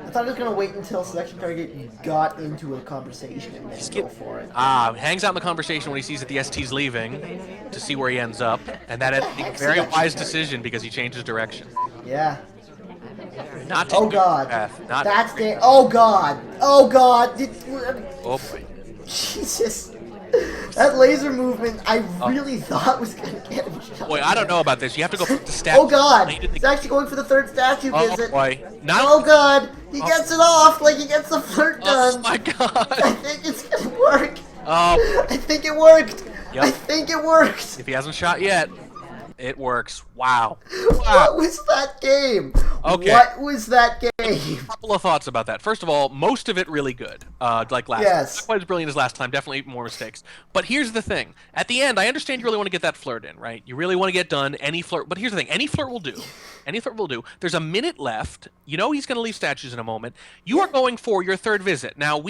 [SPEAKER 1] I thought he was going to wait until selection target got into a conversation and then go for it.
[SPEAKER 2] Hangs out in the conversation when he sees that the ST's leaving to see where he ends up. And that is a very wise decision because he changes direction.
[SPEAKER 1] Yeah.
[SPEAKER 2] Not
[SPEAKER 1] oh, God.
[SPEAKER 2] Not
[SPEAKER 1] That's the... Oh, God. Oh, God.
[SPEAKER 2] Oh, boy.
[SPEAKER 1] Jesus. That laser movement, I really thought was going to get him shot.
[SPEAKER 2] Boy, I don't know about this. You have to go for the statue.
[SPEAKER 1] Oh, God. He's actually going for the 3rd statue visit.
[SPEAKER 2] Oh, boy.
[SPEAKER 1] Oh, God. He gets it off like he gets the flirt done.
[SPEAKER 2] Oh, my God.
[SPEAKER 1] I think it's going to work.
[SPEAKER 2] Oh.
[SPEAKER 1] I think it worked.
[SPEAKER 2] Yep.
[SPEAKER 1] I think it worked.
[SPEAKER 2] If he hasn't shot yet, it works. Wow.
[SPEAKER 1] What was that game?
[SPEAKER 2] Okay.
[SPEAKER 1] What was that game?
[SPEAKER 2] A couple of thoughts about that. First of all, most of it really good. Like last time. Not quite as brilliant as last time. Definitely more mistakes. But here's the thing. At the end, I understand you really want to get that flirt in, right? You really want to get done any flirt. But here's the thing. Any flirt will do. Any flirt will do. There's a minute left. You know he's going to leave statues in a moment. You are going for your 3rd visit. Now,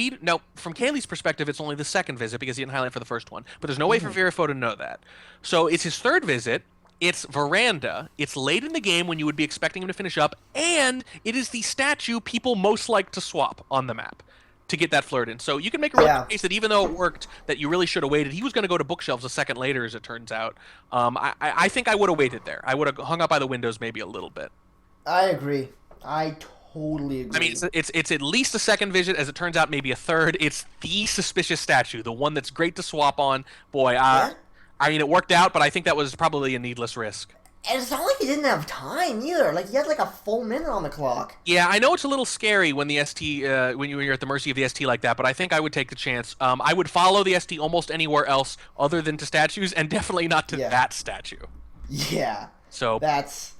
[SPEAKER 2] from Kaylee's perspective, it's only the 2nd visit because he didn't highlight for the first one. But there's no way for Virifaux to know that. So it's his 3rd visit. It's veranda, it's late in the game when you would be expecting him to finish up, and it is the statue people most like to swap on the map to get that flirt in. So you can make a really good case that even though it worked, that you really should have waited. He was going to go to bookshelves a second later, as it turns out. I think I would have waited there. I would have hung out by the windows maybe a little bit.
[SPEAKER 1] I agree. I totally agree.
[SPEAKER 2] I mean, it's at least a 2nd visit, as it turns out, maybe a 3rd. It's the suspicious statue, the one that's great to swap on. Boy, I mean, it worked out, but I think that was probably a needless risk.
[SPEAKER 1] And it's not like he didn't have time either. Like, he had like a full minute on the clock.
[SPEAKER 2] Yeah, I know it's a little scary when the ST, when you're at the mercy of the ST like that, but I think I would take the chance. I would follow the ST almost anywhere else other than to statues, and definitely not to that statue.
[SPEAKER 1] Yeah.
[SPEAKER 2] So
[SPEAKER 1] that's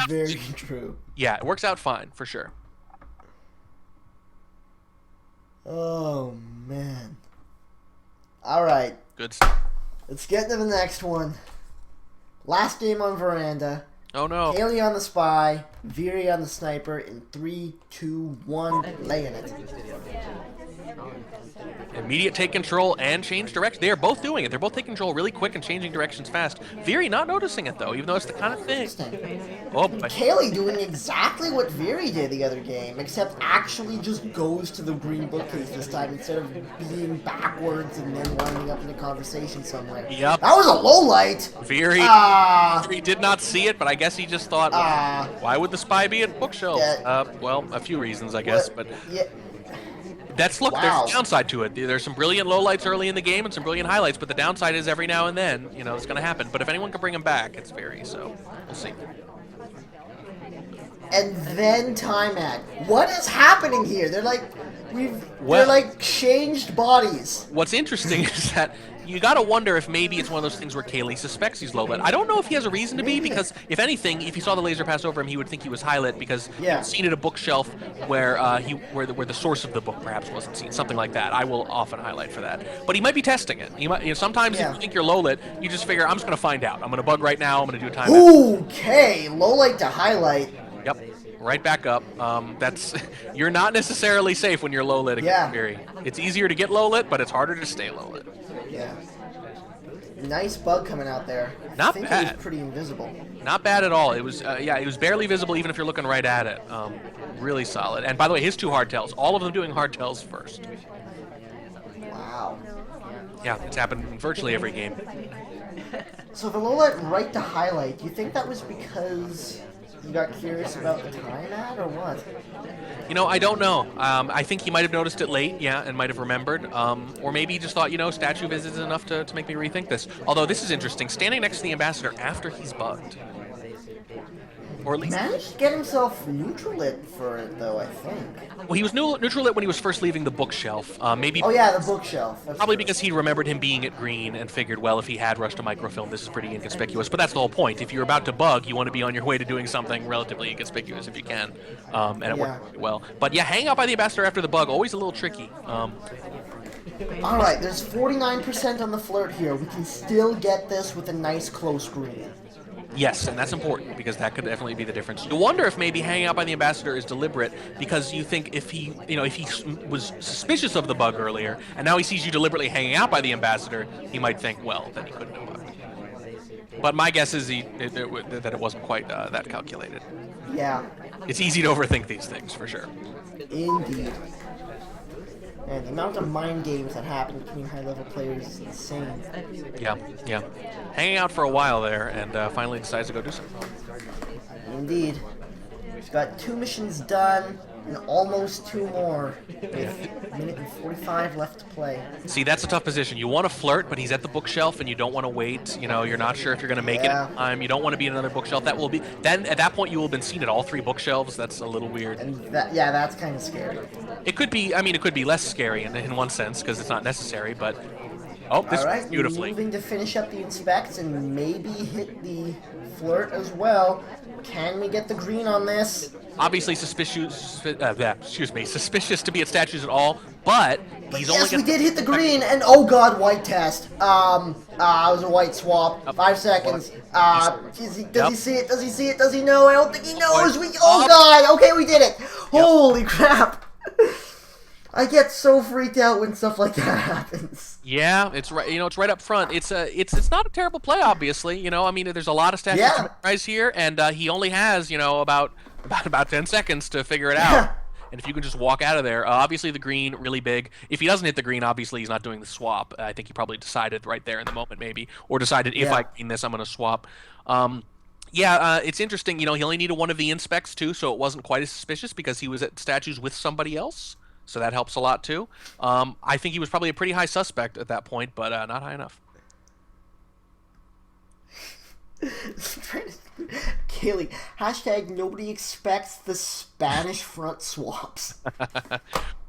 [SPEAKER 1] very true.
[SPEAKER 2] Yeah, it works out fine for sure.
[SPEAKER 1] Oh man. All right.
[SPEAKER 2] Good stuff.
[SPEAKER 1] Let's get to the next one. Last game on veranda.
[SPEAKER 2] Oh no.
[SPEAKER 1] Caley on the spy, Viri on the sniper in 3, 2, 1, laying it.
[SPEAKER 2] immediate take control and change direction. They are both doing it. They're both taking control really quick and changing directions fast. Viri not noticing it, though, even though it's the kind of thing. Oh, boy.
[SPEAKER 1] Caley doing exactly what Viri did the other game, except actually just goes to the green bookcase this time instead of being backwards and then winding up in a conversation somewhere.
[SPEAKER 2] Yep.
[SPEAKER 1] That was a low light.
[SPEAKER 2] Viri did not see it, but I guess he just thought, why would the spy be at bookshelf? Well, a few reasons, I guess, but...
[SPEAKER 1] Yeah.
[SPEAKER 2] There's a downside to it. There's some brilliant lowlights early in the game and some brilliant highlights, but the downside is every now and then, you know, it's going to happen. But if anyone can bring him back, it's Viri, so we'll see.
[SPEAKER 1] And then Timat. What is happening here? They're like, they're like changed bodies.
[SPEAKER 2] What's interesting is that you got to wonder if maybe it's one of those things where Caley suspects he's low lit. I don't know if he has a reason to be, because if anything, if he saw the laser pass over him, he would think he was high lit because he'd seen at a bookshelf where where the source of the book perhaps wasn't seen, something like that. I will often highlight for that. But he might be testing it. He might, you know, sometimes if you think you're low lit, you just figure, I'm just going to find out. I'm going to bug right now. I'm going to do a timeout.
[SPEAKER 1] Okay, low light to highlight.
[SPEAKER 2] Yep. Right back up. You're not necessarily safe when you're low lit against Viri. It's easier to get low lit, but it's harder to stay low lit.
[SPEAKER 1] Yeah. Nice bug coming out there.
[SPEAKER 2] Not
[SPEAKER 1] I think
[SPEAKER 2] bad.
[SPEAKER 1] It was pretty invisible.
[SPEAKER 2] Not bad at all. It was it was barely visible even if you're looking right at it. Really solid. And by the way, his two hardtails, all of them doing hardtails first.
[SPEAKER 1] Wow.
[SPEAKER 2] Yeah, it's happened in virtually every game.
[SPEAKER 1] So the low light right to highlight, do you think that was because you got curious about the time ad or what?
[SPEAKER 2] You know, I don't know. I think he might have noticed it late, and might have remembered. Or maybe he just thought, you know, statue visits is enough to make me rethink this. Although this is interesting, standing next to the ambassador after he's bugged. Or at least...
[SPEAKER 1] managed to get himself neutral lit for it, though, I think.
[SPEAKER 2] Well, he was neutral lit when he was first leaving the bookshelf. Maybe.
[SPEAKER 1] Oh, yeah, the bookshelf. That's
[SPEAKER 2] probably
[SPEAKER 1] true.
[SPEAKER 2] because he remembered him being at green and figured, well, if he had rushed a microfilm, this is pretty inconspicuous. But that's the whole point. If you're about to bug, you want to be on your way to doing something relatively inconspicuous if you can. And it worked pretty well. But yeah, hanging out by the ambassador after the bug, always a little tricky.
[SPEAKER 1] Alright, there's 49% on the flirt here. We can still get this with a nice close green.
[SPEAKER 2] Yes, and that's important because that could definitely be the difference. You wonder if maybe hanging out by the ambassador is deliberate because you think if he was suspicious of the bug earlier and now he sees you deliberately hanging out by the ambassador, he might think, well, then he couldn't have bugged. But my guess is that it wasn't quite that calculated.
[SPEAKER 1] Yeah.
[SPEAKER 2] It's easy to overthink these things, for sure.
[SPEAKER 1] Indeed. And the amount of mind games that happen between high-level players is insane.
[SPEAKER 2] Yeah. Hanging out for a while there, and finally decides to go do something.
[SPEAKER 1] Indeed. We've got 2 missions done, and almost 2 more, with a minute and 45 left to play.
[SPEAKER 2] See, that's a tough position. You want to flirt, but he's at the bookshelf, and you don't want to wait. You know, you're not sure if you're going to make it in time. You don't want to be in another bookshelf. That will be... Then, at that point, you will have been seen at all 3 bookshelves. That's a little weird.
[SPEAKER 1] And that's kind of scary.
[SPEAKER 2] It could be... I mean, it could be less scary in one sense, because it's not necessary, but... Oh, this
[SPEAKER 1] Alright,
[SPEAKER 2] beautifully.
[SPEAKER 1] moving to finish up the inspects and maybe hit the flirt as well. Can we get the green on this?
[SPEAKER 2] Obviously suspicious to be at statues at all, but he's only
[SPEAKER 1] we did hit the green, and oh god, white test. It was a white swap. 5 seconds. Does he see it? Does he see it? Does he know? I don't think he knows. Oh god, okay, we did it. Holy crap. I get so freaked out when stuff like that happens.
[SPEAKER 2] Yeah, it's right. You know, it's right up front. It's not a terrible play, obviously. You know, I mean, there's a lot of statues to memorize here, and he only has about 10 seconds to figure it out. And if you can just walk out of there, obviously the green really big. If he doesn't hit the green, obviously he's not doing the swap. I think he probably decided right there in the moment, maybe, or decided if I green this, I'm going to swap. It's interesting. You know, he only needed one of the inspects too, so it wasn't quite as suspicious because he was at statues with somebody else. So that helps a lot, too. I think he was probably a pretty high suspect at that point, but not high enough.
[SPEAKER 1] Caley, hashtag nobody expects the Spanish front swaps.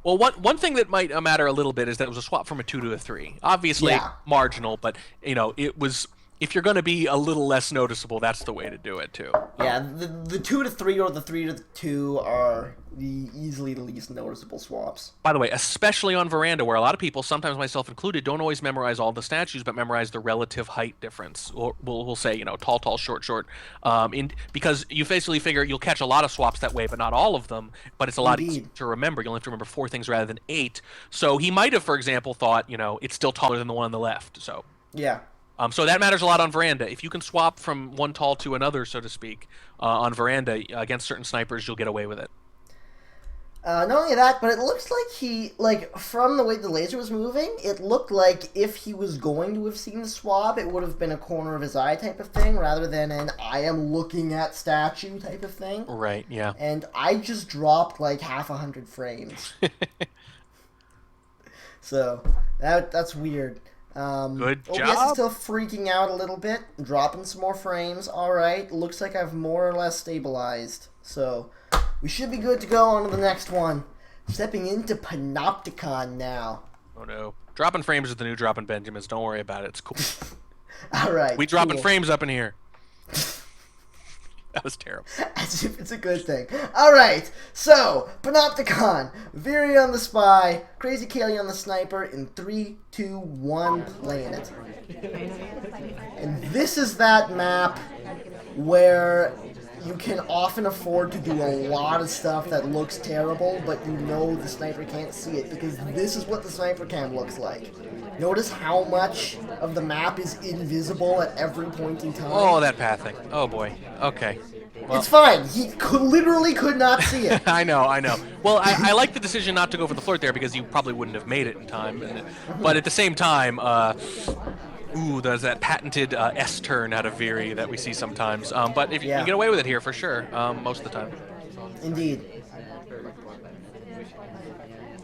[SPEAKER 2] Well, one thing that might matter a little bit is that it was a swap from a 2 to a 3. Obviously marginal, but, you know, it was if you're going to be a little less noticeable, that's the way to do it too.
[SPEAKER 1] Yeah, the 2 to 3 or the 3 to 2 are easily the least noticeable swaps.
[SPEAKER 2] By the way, especially on Veranda, where a lot of people, sometimes myself included, don't always memorize all the statues, but memorize the relative height difference. Or we'll say, tall, tall, short, short. Because you basically figure you'll catch a lot of swaps that way, but not all of them. But it's a lot easier to remember. You'll have to remember 4 things rather than 8. So he might have, for example, thought, it's still taller than the one on the left. So
[SPEAKER 1] yeah.
[SPEAKER 2] So that matters a lot on Veranda. If you can swap from one tall to another, so to speak, on Veranda against certain snipers, you'll get away with it.
[SPEAKER 1] Not only that, but it looks like from the way the laser was moving, it looked like if he was going to have seen the swap, it would have been a corner of his eye type of thing, rather than an I am looking at statue type of thing.
[SPEAKER 2] Right, yeah.
[SPEAKER 1] And I just dropped like half 100 frames. So, that's weird.
[SPEAKER 2] Good job.
[SPEAKER 1] OBS is still freaking out a little bit, dropping some more frames. Alright, looks like I've more or less stabilized. So, we should be good to go on to the next one. Stepping into Panopticon now.
[SPEAKER 2] Oh no. Dropping frames is the new dropping Benjamins. Don't worry about it. It's cool.
[SPEAKER 1] Alright,
[SPEAKER 2] We dropping frames up in here. That was terrible.
[SPEAKER 1] As if it's a good thing. Alright, so, Panopticon, Viri on the spy, KrazyCaley on the sniper, in 3, 2, 1, playing it. And this is that map where you can often afford to do a lot of stuff that looks terrible, but the sniper can't see it, because this is what the sniper cam looks like. Notice how much of the map is invisible at every point in time.
[SPEAKER 2] Oh, that pathing. Oh boy. Okay. Well,
[SPEAKER 1] it's fine. He literally could not see it.
[SPEAKER 2] I know. Well, I like the decision not to go for the flirt there, because you probably wouldn't have made it in time. But at the same time, there's that patented S-turn out of Viri that we see sometimes. But if you can get away with it here, for sure, most of the time.
[SPEAKER 1] Indeed.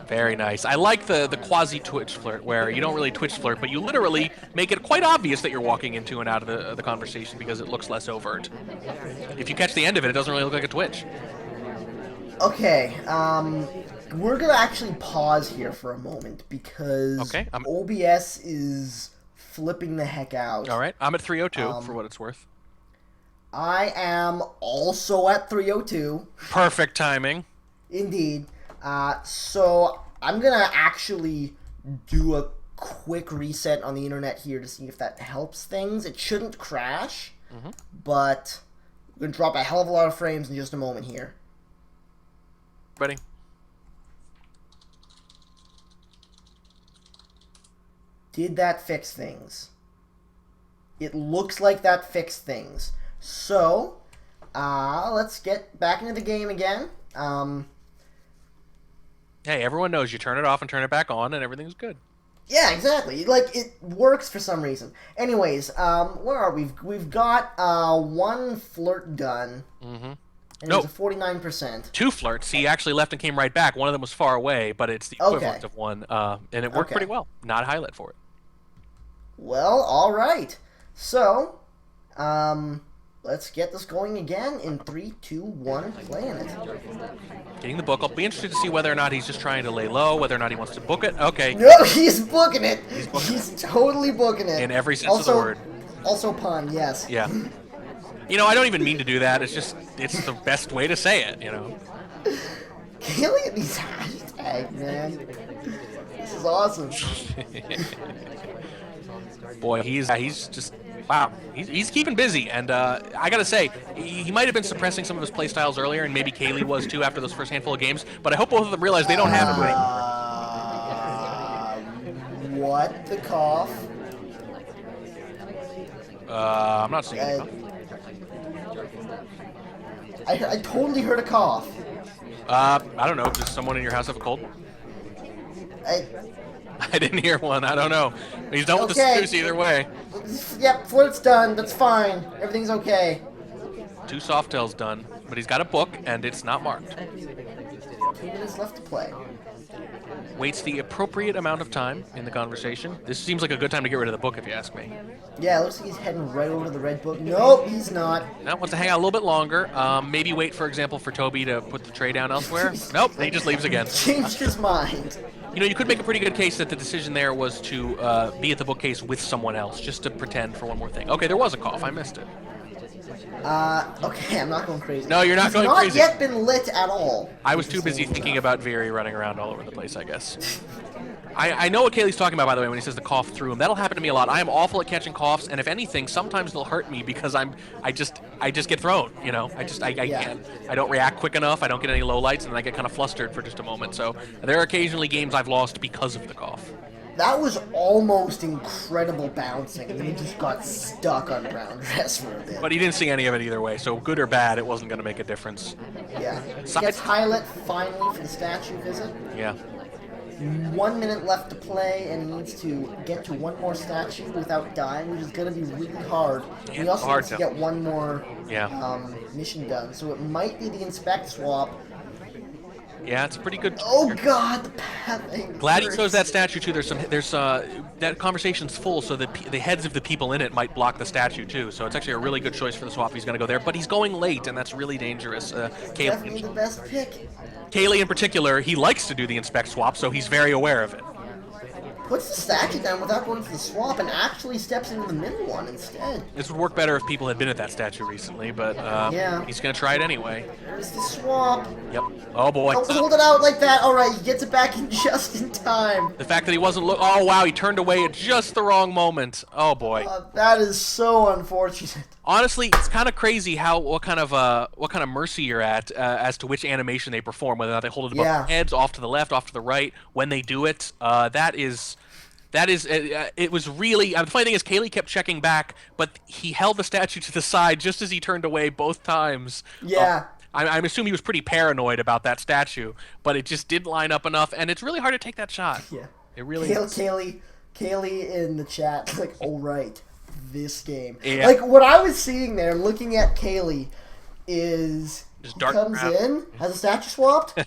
[SPEAKER 2] Very nice. I like the quasi-twitch flirt, where you don't really twitch flirt, but you literally make it quite obvious that you're walking into and out of the conversation because it looks less overt. If you catch the end of it, it doesn't really look like a twitch.
[SPEAKER 1] Okay, we're gonna actually pause here for a moment because OBS is flipping the heck out.
[SPEAKER 2] All right, I'm at 302 for what it's worth.
[SPEAKER 1] I am also at 302.
[SPEAKER 2] Perfect timing.
[SPEAKER 1] Indeed. So I'm gonna actually do a quick reset on the internet here to see if that helps things. It shouldn't crash, but we're gonna drop a hell of a lot of frames in just a moment here.
[SPEAKER 2] Ready?
[SPEAKER 1] Did that fix things? It looks like that fixed things. So, let's get back into the game again.
[SPEAKER 2] Hey, everyone knows you turn it off and turn it back on, and everything's good.
[SPEAKER 1] Yeah, exactly. Like, it works for some reason. Anyways, where are we? We've got one flirt done. And it's a 49%.
[SPEAKER 2] 2 flirts. He actually left and came right back. One of them was far away, but it's the equivalent of one, and it worked pretty well. Not a highlight for it.
[SPEAKER 1] Well, all right. So, let's get this going again in 3, 2, 1, playing it.
[SPEAKER 2] Getting the book. I'll be interested to see whether or not he's just trying to lay low, whether or not he wants to book it. Okay.
[SPEAKER 1] No, he's booking it. He's totally booking it.
[SPEAKER 2] In every sense of the word.
[SPEAKER 1] Also pun, yes.
[SPEAKER 2] Yeah. I don't even mean to do that. It's just, it's the best way to say it,
[SPEAKER 1] Caley and these hashtags, man. This is awesome.
[SPEAKER 2] Boy, he's just, wow. He's keeping busy, and I gotta say, he might have been suppressing some of his playstyles earlier, and maybe Caley was too after those first handful of games, but I hope both of them realize they don't have it anymore.
[SPEAKER 1] What the cough?
[SPEAKER 2] I'm not seeing it.
[SPEAKER 1] I totally heard a cough.
[SPEAKER 2] I don't know. Does someone in your house have a cold? I didn't hear one. I don't know. He's done with the snooze either way.
[SPEAKER 1] Yep, flirt's done. That's fine. Everything's okay.
[SPEAKER 2] 2 Softails done, but he's got a book, and it's not marked.
[SPEAKER 1] 2 minutes left to play.
[SPEAKER 2] waits the appropriate amount of time in the conversation. This seems like a good time to get rid of the book, if you ask me.
[SPEAKER 1] Yeah, it looks like he's heading right over to the red book. Nope, he's not.
[SPEAKER 2] Now wants to hang out a little bit longer. Maybe wait, for example, for Toby to put the tray down elsewhere. Nope, he just leaves again.
[SPEAKER 1] Changed his mind.
[SPEAKER 2] You know, you could make a pretty good case that the decision there was to be at the bookcase with someone else, just to pretend for one more thing. Okay, there was a cough. I missed it.
[SPEAKER 1] Okay, I'm not going crazy.
[SPEAKER 2] No, you're not going
[SPEAKER 1] He's
[SPEAKER 2] crazy.
[SPEAKER 1] not yet been lit at all.
[SPEAKER 2] I was too busy thinking about Viri running around all over the place, I guess. I know what Kaylee's talking about, by the way, when he says the cough through him. That'll happen to me a lot. I am awful at catching coughs, and if anything, sometimes they'll hurt me because I just get thrown, you know? I can't. I don't react quick enough, I don't get any lowlights, and then I get kind of flustered for just a moment. So there are occasionally games I've lost because of the cough.
[SPEAKER 1] That was almost incredible bouncing, and then he just got stuck on ground rest for a bit.
[SPEAKER 2] But he didn't see any of it either way, so good or bad, it wasn't going to make a difference.
[SPEAKER 1] Yeah. Gets highlight finally for the statue visit.
[SPEAKER 2] Yeah.
[SPEAKER 1] 1 minute left to play, and he needs to get to one more statue without dying, which is going to be really hard.
[SPEAKER 2] Yeah,
[SPEAKER 1] he also
[SPEAKER 2] hard
[SPEAKER 1] needs to
[SPEAKER 2] to
[SPEAKER 1] get one more
[SPEAKER 2] Yeah.
[SPEAKER 1] mission done, so it might be the inspect swap.
[SPEAKER 2] Yeah, it's a pretty good.
[SPEAKER 1] Oh god, the pathing.
[SPEAKER 2] Glad he chose that statue too. There's that conversation's full, so the heads of the people in it might block the statue too. So it's actually a really good choice for the swap. He's going to go there, but he's going late, and that's really dangerous.
[SPEAKER 1] Definitely the best pick.
[SPEAKER 2] Kaylee in particular, he likes to do the inspect swap, so he's very aware of it.
[SPEAKER 1] Puts the statue down without going for the swap and actually steps into the middle one instead.
[SPEAKER 2] This would work better if people had been at that statue recently, but
[SPEAKER 1] yeah.
[SPEAKER 2] He's going to try it anyway.
[SPEAKER 1] There's the swap.
[SPEAKER 2] Yep. Oh boy.
[SPEAKER 1] Don't hold it out like that. All right, he gets it back in just in time.
[SPEAKER 2] The fact that he wasn't oh wow, he turned away at just the wrong moment. Oh boy.
[SPEAKER 1] That is so unfortunate.
[SPEAKER 2] Honestly, it's kind of crazy what kind of mercy you're at as to which animation they perform, whether or not they hold it above their heads, off to the left, off to the right. When they do it, it was really. The funny thing is, Kaylee kept checking back, but he held the statue to the side just as he turned away both times.
[SPEAKER 1] Yeah.
[SPEAKER 2] I'm assuming he was pretty paranoid about that statue, but it just didn't line up enough, and it's really hard to take that shot.
[SPEAKER 1] Yeah.
[SPEAKER 2] It really is.
[SPEAKER 1] Kaylee in the chat, like, all right, this game.
[SPEAKER 2] Yeah.
[SPEAKER 1] Like, what I was seeing there, looking at Kaylee, is
[SPEAKER 2] just
[SPEAKER 1] he comes in, has a statue swapped.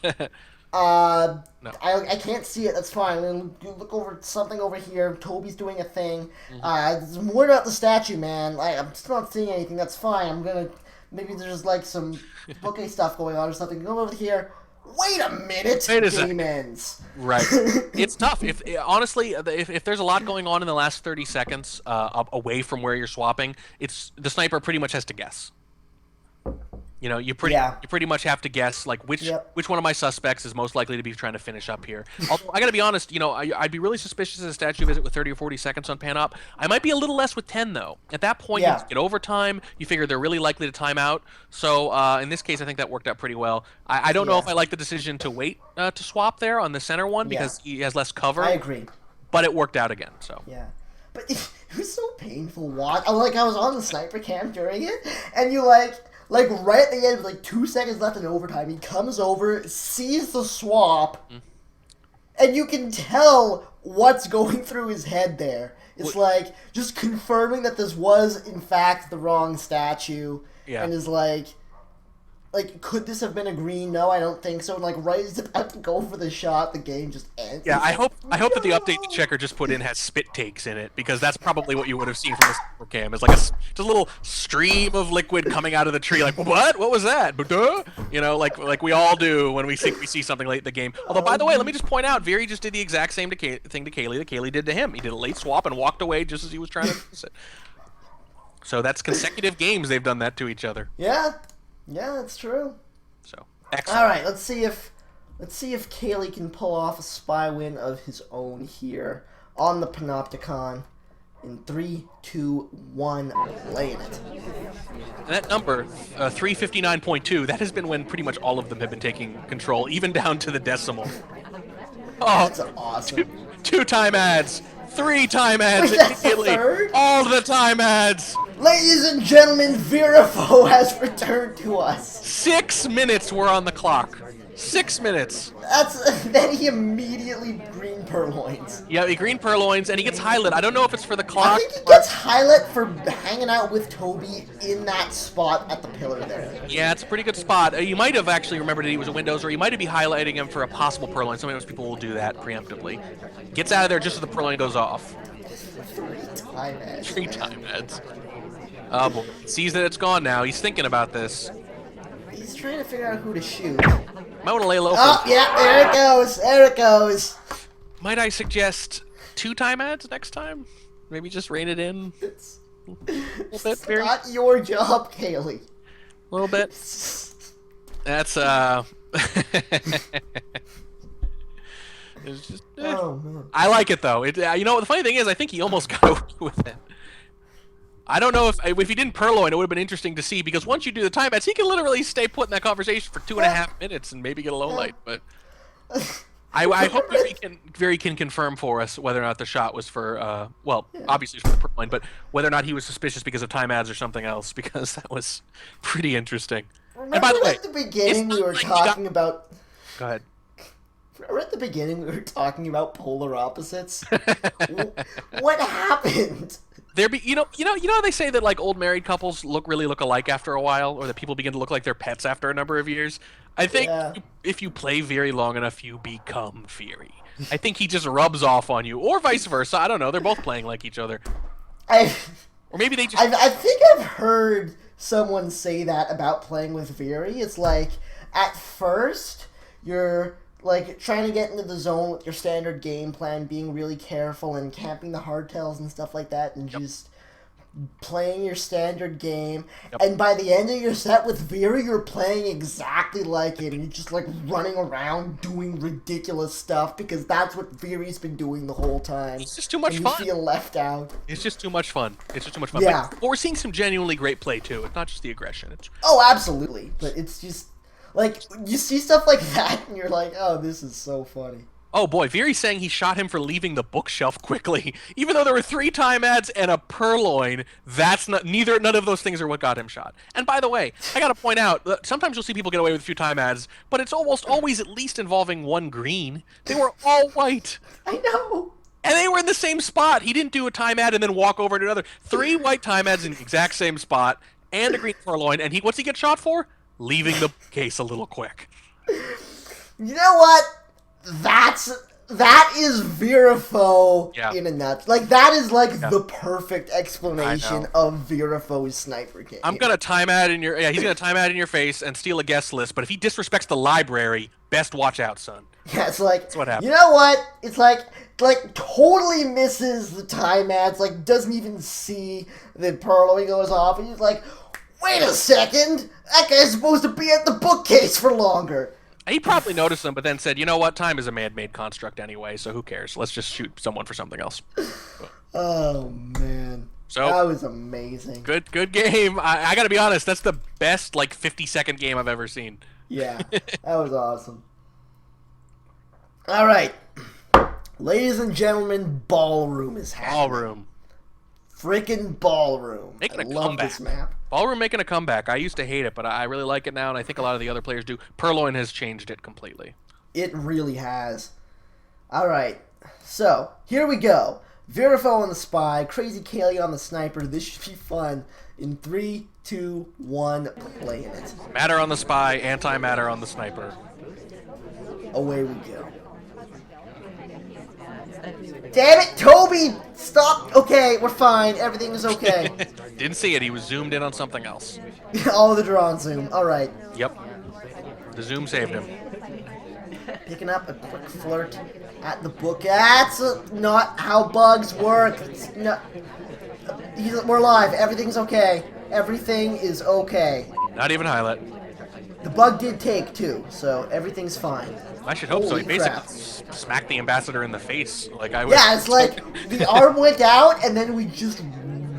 [SPEAKER 1] No. I can't see it. That's fine. Then you look over something over here. Toby's doing a thing. I'm worried about the statue, man. I'm still not seeing anything. That's fine. I'm gonna maybe there's like some bouquet stuff going on or something. Go over here. Wait a minute. Game ends.
[SPEAKER 2] Right. It's tough. Honestly, if there's a lot going on in the last 30 seconds away from where you're swapping, the sniper pretty much has to guess. You know, you pretty much have to guess like which one of my suspects is most likely to be trying to finish up here. Although I gotta be honest, you know, I'd be really suspicious of a statue visit with 30 or 40 seconds on pan up. I might be a little less with 10 though. At that point, you get overtime. You figure they're really likely to time out. So in this case, I think that worked out pretty well. I don't know if I like the decision to wait to swap there on the center one because he has less cover.
[SPEAKER 1] I agree.
[SPEAKER 2] But it worked out again. So
[SPEAKER 1] yeah. But it was so painful watch. Like I was on the sniper cam during it, and you like right at the end, with like 2 seconds left in overtime, he comes over, sees the swap, and you can tell what's going through his head there. It's like just confirming that this was in fact the wrong statue, and is like, could this have been a green? No, I don't think so. And like right as it's about to go for the shot, the game just ends.
[SPEAKER 2] Yeah, I hope that the update the checker just put in has spit takes in it, because that's probably what you would have seen from the sniper cam. It's like just a little stream of liquid coming out of the tree. Like what? What was that? You know, like we all do when we think we see something late in the game. Although, by the way, let me just point out, Viri just did the exact same thing to Kaylee that Kaylee did to him. He did a late swap and walked away just as he was trying to fix it. So that's consecutive games they've done that to each other.
[SPEAKER 1] Yeah, that's true.
[SPEAKER 2] So excellent.
[SPEAKER 1] All right, let's see if Kaylee can pull off a spy win of his own here on the Panopticon. In 3, 2, 1, playing it.
[SPEAKER 2] And that number, 359.2, that has been when pretty much all of them have been taking control, even down to the decimal. Oh,
[SPEAKER 1] that's awesome.
[SPEAKER 2] Two time ads, 3 time ads immediately. All the time ads.
[SPEAKER 1] Ladies and gentlemen, Virifaux has returned to us.
[SPEAKER 2] 6 minutes were on the clock. 6 minutes.
[SPEAKER 1] Then he immediately green purloins.
[SPEAKER 2] Yeah, he green purloins, and he gets highlight. I don't know if it's for the
[SPEAKER 1] I
[SPEAKER 2] clock.
[SPEAKER 1] think he gets highlight for hanging out with Toby in that spot at the pillar there.
[SPEAKER 2] Yeah, it's a pretty good spot. You might have actually remembered that he was a Windows, or you might be highlighting him for a possible purloin. Sometimes people will do that preemptively. Gets out of there just as the purloin goes off.
[SPEAKER 1] 3 time ads.
[SPEAKER 2] 3 time ads. Oh boy. Sees that it's gone now. He's thinking about this.
[SPEAKER 1] He's trying to figure out who to shoot.
[SPEAKER 2] Might want to lay low.
[SPEAKER 1] Oh, yeah, there it goes. There it goes.
[SPEAKER 2] Might I suggest 2 time ads next time? Maybe just rein it in
[SPEAKER 1] It's
[SPEAKER 2] a little bit. Very,
[SPEAKER 1] not your job, Kaylee.
[SPEAKER 2] a little bit. That's It's just.
[SPEAKER 1] Oh, man.
[SPEAKER 2] I like it though. You know, the funny thing is, I think he almost got away with it. I don't know if he didn't purloin, it would have been interesting to see, because once you do the time ads, he can literally stay put in that conversation for 2.5 minutes and maybe get a low light. But I hope Viri can confirm for us whether or not the shot was for well, obviously for the purloin, but whether or not he was suspicious because of time ads or something else, because that was pretty interesting.
[SPEAKER 1] Remember
[SPEAKER 2] And by the way,
[SPEAKER 1] at the beginning we
[SPEAKER 2] not
[SPEAKER 1] were
[SPEAKER 2] like he
[SPEAKER 1] talking about...
[SPEAKER 2] Go ahead.
[SPEAKER 1] Remember at the beginning we were talking about polar opposites? What happened?
[SPEAKER 2] You know how they say that like old married couples really look alike after a while, or that people begin to look like their pets after a number of years? I think if you play Viri long enough, you become Viri. I think he just rubs off on you, or vice versa. I don't know. They're both playing like each other. Or maybe they just...
[SPEAKER 1] I think I've heard someone say that about playing with Viri. It's like, at first, you're like trying to get into the zone with your standard game plan, being really careful and camping the hardtails and stuff like that, and just playing your standard game. And by the end of your set with Viri, you're playing exactly like it, and you're just like running around doing ridiculous stuff, because that's what Viri's been doing the whole time.
[SPEAKER 2] It's just too much
[SPEAKER 1] and
[SPEAKER 2] fun.
[SPEAKER 1] You feel left out.
[SPEAKER 2] It's just too much fun. It's just too much fun.
[SPEAKER 1] Yeah.
[SPEAKER 2] But we're seeing some genuinely great play too. It's not just the aggression.
[SPEAKER 1] Oh, absolutely. But it's just like you see stuff like that, and you're like, "Oh, this is so funny."
[SPEAKER 2] Oh boy, Viri's saying he shot him for leaving the bookshelf quickly, even though there were 3 time ads and a purloin. That's not none of those things are what got him shot. And by the way, I gotta point out that sometimes you'll see people get away with a few time ads, but it's almost always at least involving 1 green. They were all white.
[SPEAKER 1] I know.
[SPEAKER 2] And they were in the same spot. He didn't do a time ad and then walk over to another. 3 white time ads in the exact same spot and a green purloin. And what's he get shot for? Leaving the case a little quick.
[SPEAKER 1] You know what? That is Virifaux in a nut. Like, that is like the perfect explanation of Virifaux's sniper game.
[SPEAKER 2] I'm gonna time ad in your he's gonna time ad in your face and steal a guest list, but if he disrespects the library, best watch out, son.
[SPEAKER 1] Yeah, it's like,
[SPEAKER 2] that's what happened.
[SPEAKER 1] You know what? It's like totally misses the time ads, like doesn't even see the purloin goes off, and he's like, wait a second, that guy's supposed to be at the bookcase for longer.
[SPEAKER 2] He probably noticed them, but then said, you know what, time is a man-made construct anyway, so who cares? Let's just shoot someone for something else.
[SPEAKER 1] Oh, man.
[SPEAKER 2] So
[SPEAKER 1] that was amazing.
[SPEAKER 2] Good game. I gotta be honest, that's the best, like, 50-second game I've ever seen.
[SPEAKER 1] Yeah, that was awesome. All right. Ladies and gentlemen, Ballroom is happening.
[SPEAKER 2] Ballroom.
[SPEAKER 1] Frickin' Ballroom.
[SPEAKER 2] Making a
[SPEAKER 1] love
[SPEAKER 2] comeback.
[SPEAKER 1] This map.
[SPEAKER 2] Ballroom making a comeback. I used to hate it, but I really like it now, and I think a lot of the other players do. Purloin has changed it completely.
[SPEAKER 1] It really has. All right. So, here we go. Virifaux on the spy, KrazyCaley on the sniper. This should be fun. In 3, 2, 1, playing it.
[SPEAKER 2] Matter on the spy, anti-matter on the sniper.
[SPEAKER 1] Away we go. Damn it, Toby! Stop! Okay, we're fine. Everything is okay.
[SPEAKER 2] Didn't see it. He was zoomed in on something else.
[SPEAKER 1] All the drawn zoom. All right.
[SPEAKER 2] Yep. The zoom saved him.
[SPEAKER 1] Picking up a quick flirt at the book. That's not how bugs work. It's not... We're live. Everything's okay. Everything is okay.
[SPEAKER 2] Not even highlight.
[SPEAKER 1] The bug did take, too, so everything's fine.
[SPEAKER 2] I should hope so.
[SPEAKER 1] Holy
[SPEAKER 2] He basically
[SPEAKER 1] crap.
[SPEAKER 2] smacked the ambassador in the face. Like I was.
[SPEAKER 1] Yeah, it's like the arm went out, and then we just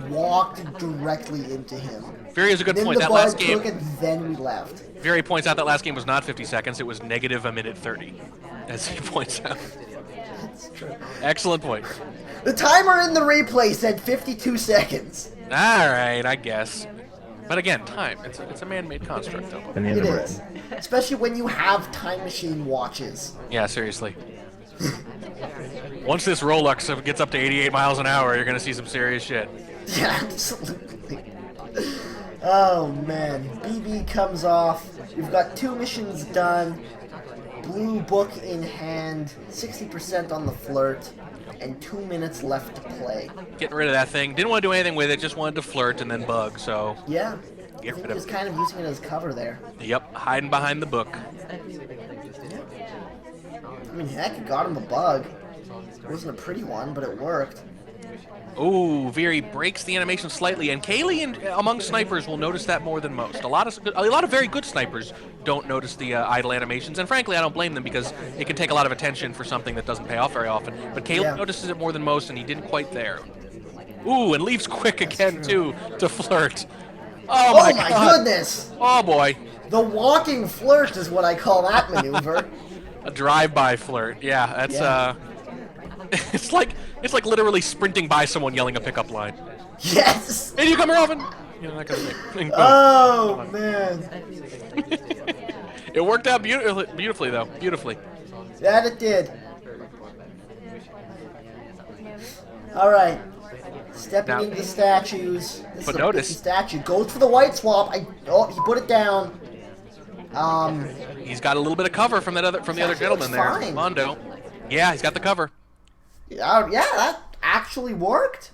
[SPEAKER 1] walked directly into him.
[SPEAKER 2] Viri has a good
[SPEAKER 1] Then
[SPEAKER 2] point.
[SPEAKER 1] the
[SPEAKER 2] That
[SPEAKER 1] bug
[SPEAKER 2] last game.
[SPEAKER 1] took, and then we left.
[SPEAKER 2] Viri points out that last game was not 50 seconds. It was negative a minute 30, as he points out.
[SPEAKER 1] That's true.
[SPEAKER 2] Excellent point.
[SPEAKER 1] The timer in the replay said 52 seconds.
[SPEAKER 2] All right, I guess. But again, time. It's a man-made construct, though.
[SPEAKER 3] Banana
[SPEAKER 1] It
[SPEAKER 3] bread.
[SPEAKER 1] is. Especially when you have time machine watches.
[SPEAKER 2] Yeah, seriously. Once this Rolex gets up to 88 miles an hour, you're gonna see some serious shit.
[SPEAKER 1] Yeah, absolutely. Oh man, BB comes off. We've got 2 missions done. Blue book in hand, 60% on the flirt, and 2 minutes left to play.
[SPEAKER 2] Getting rid of that thing. Didn't want to do anything with it. Just wanted to flirt and then bug. So.
[SPEAKER 1] Yeah, I
[SPEAKER 2] Get
[SPEAKER 1] think
[SPEAKER 2] rid
[SPEAKER 1] he
[SPEAKER 2] of
[SPEAKER 1] was kind of using it as cover there.
[SPEAKER 2] Yep, hiding behind the book.
[SPEAKER 1] I mean, heck, it got him a bug. It wasn't a pretty one, but it worked.
[SPEAKER 2] Ooh, Viri breaks the animation slightly, and Kaylee among snipers will notice that more than most. A lot of very good snipers don't notice the idle animations, and frankly, I don't blame them because it can take a lot of attention for something that doesn't pay off very often. But Kaylee notices it more than most, and he didn't quite there. Ooh, and leaves quick again too to flirt. Oh my God.
[SPEAKER 1] Goodness!
[SPEAKER 2] Oh boy.
[SPEAKER 1] The walking flirt is what I call that maneuver.
[SPEAKER 2] A drive-by flirt. Yeah, that's it's like literally sprinting by someone yelling a pickup line.
[SPEAKER 1] Yes!
[SPEAKER 2] Hey, you come here often? You know, that kind of thing.
[SPEAKER 1] Oh, man.
[SPEAKER 2] It worked out beautifully, though. Beautifully.
[SPEAKER 1] That it did. Alright. Stepping into the statues. This
[SPEAKER 2] But
[SPEAKER 1] is a
[SPEAKER 2] notice-
[SPEAKER 1] busy statue. Goes for the white swap. Oh, he put it down.
[SPEAKER 2] He's got a little bit of cover from the other gentleman there,
[SPEAKER 1] fine.
[SPEAKER 2] Mondo. Yeah, he's got the cover.
[SPEAKER 1] Yeah, that actually worked.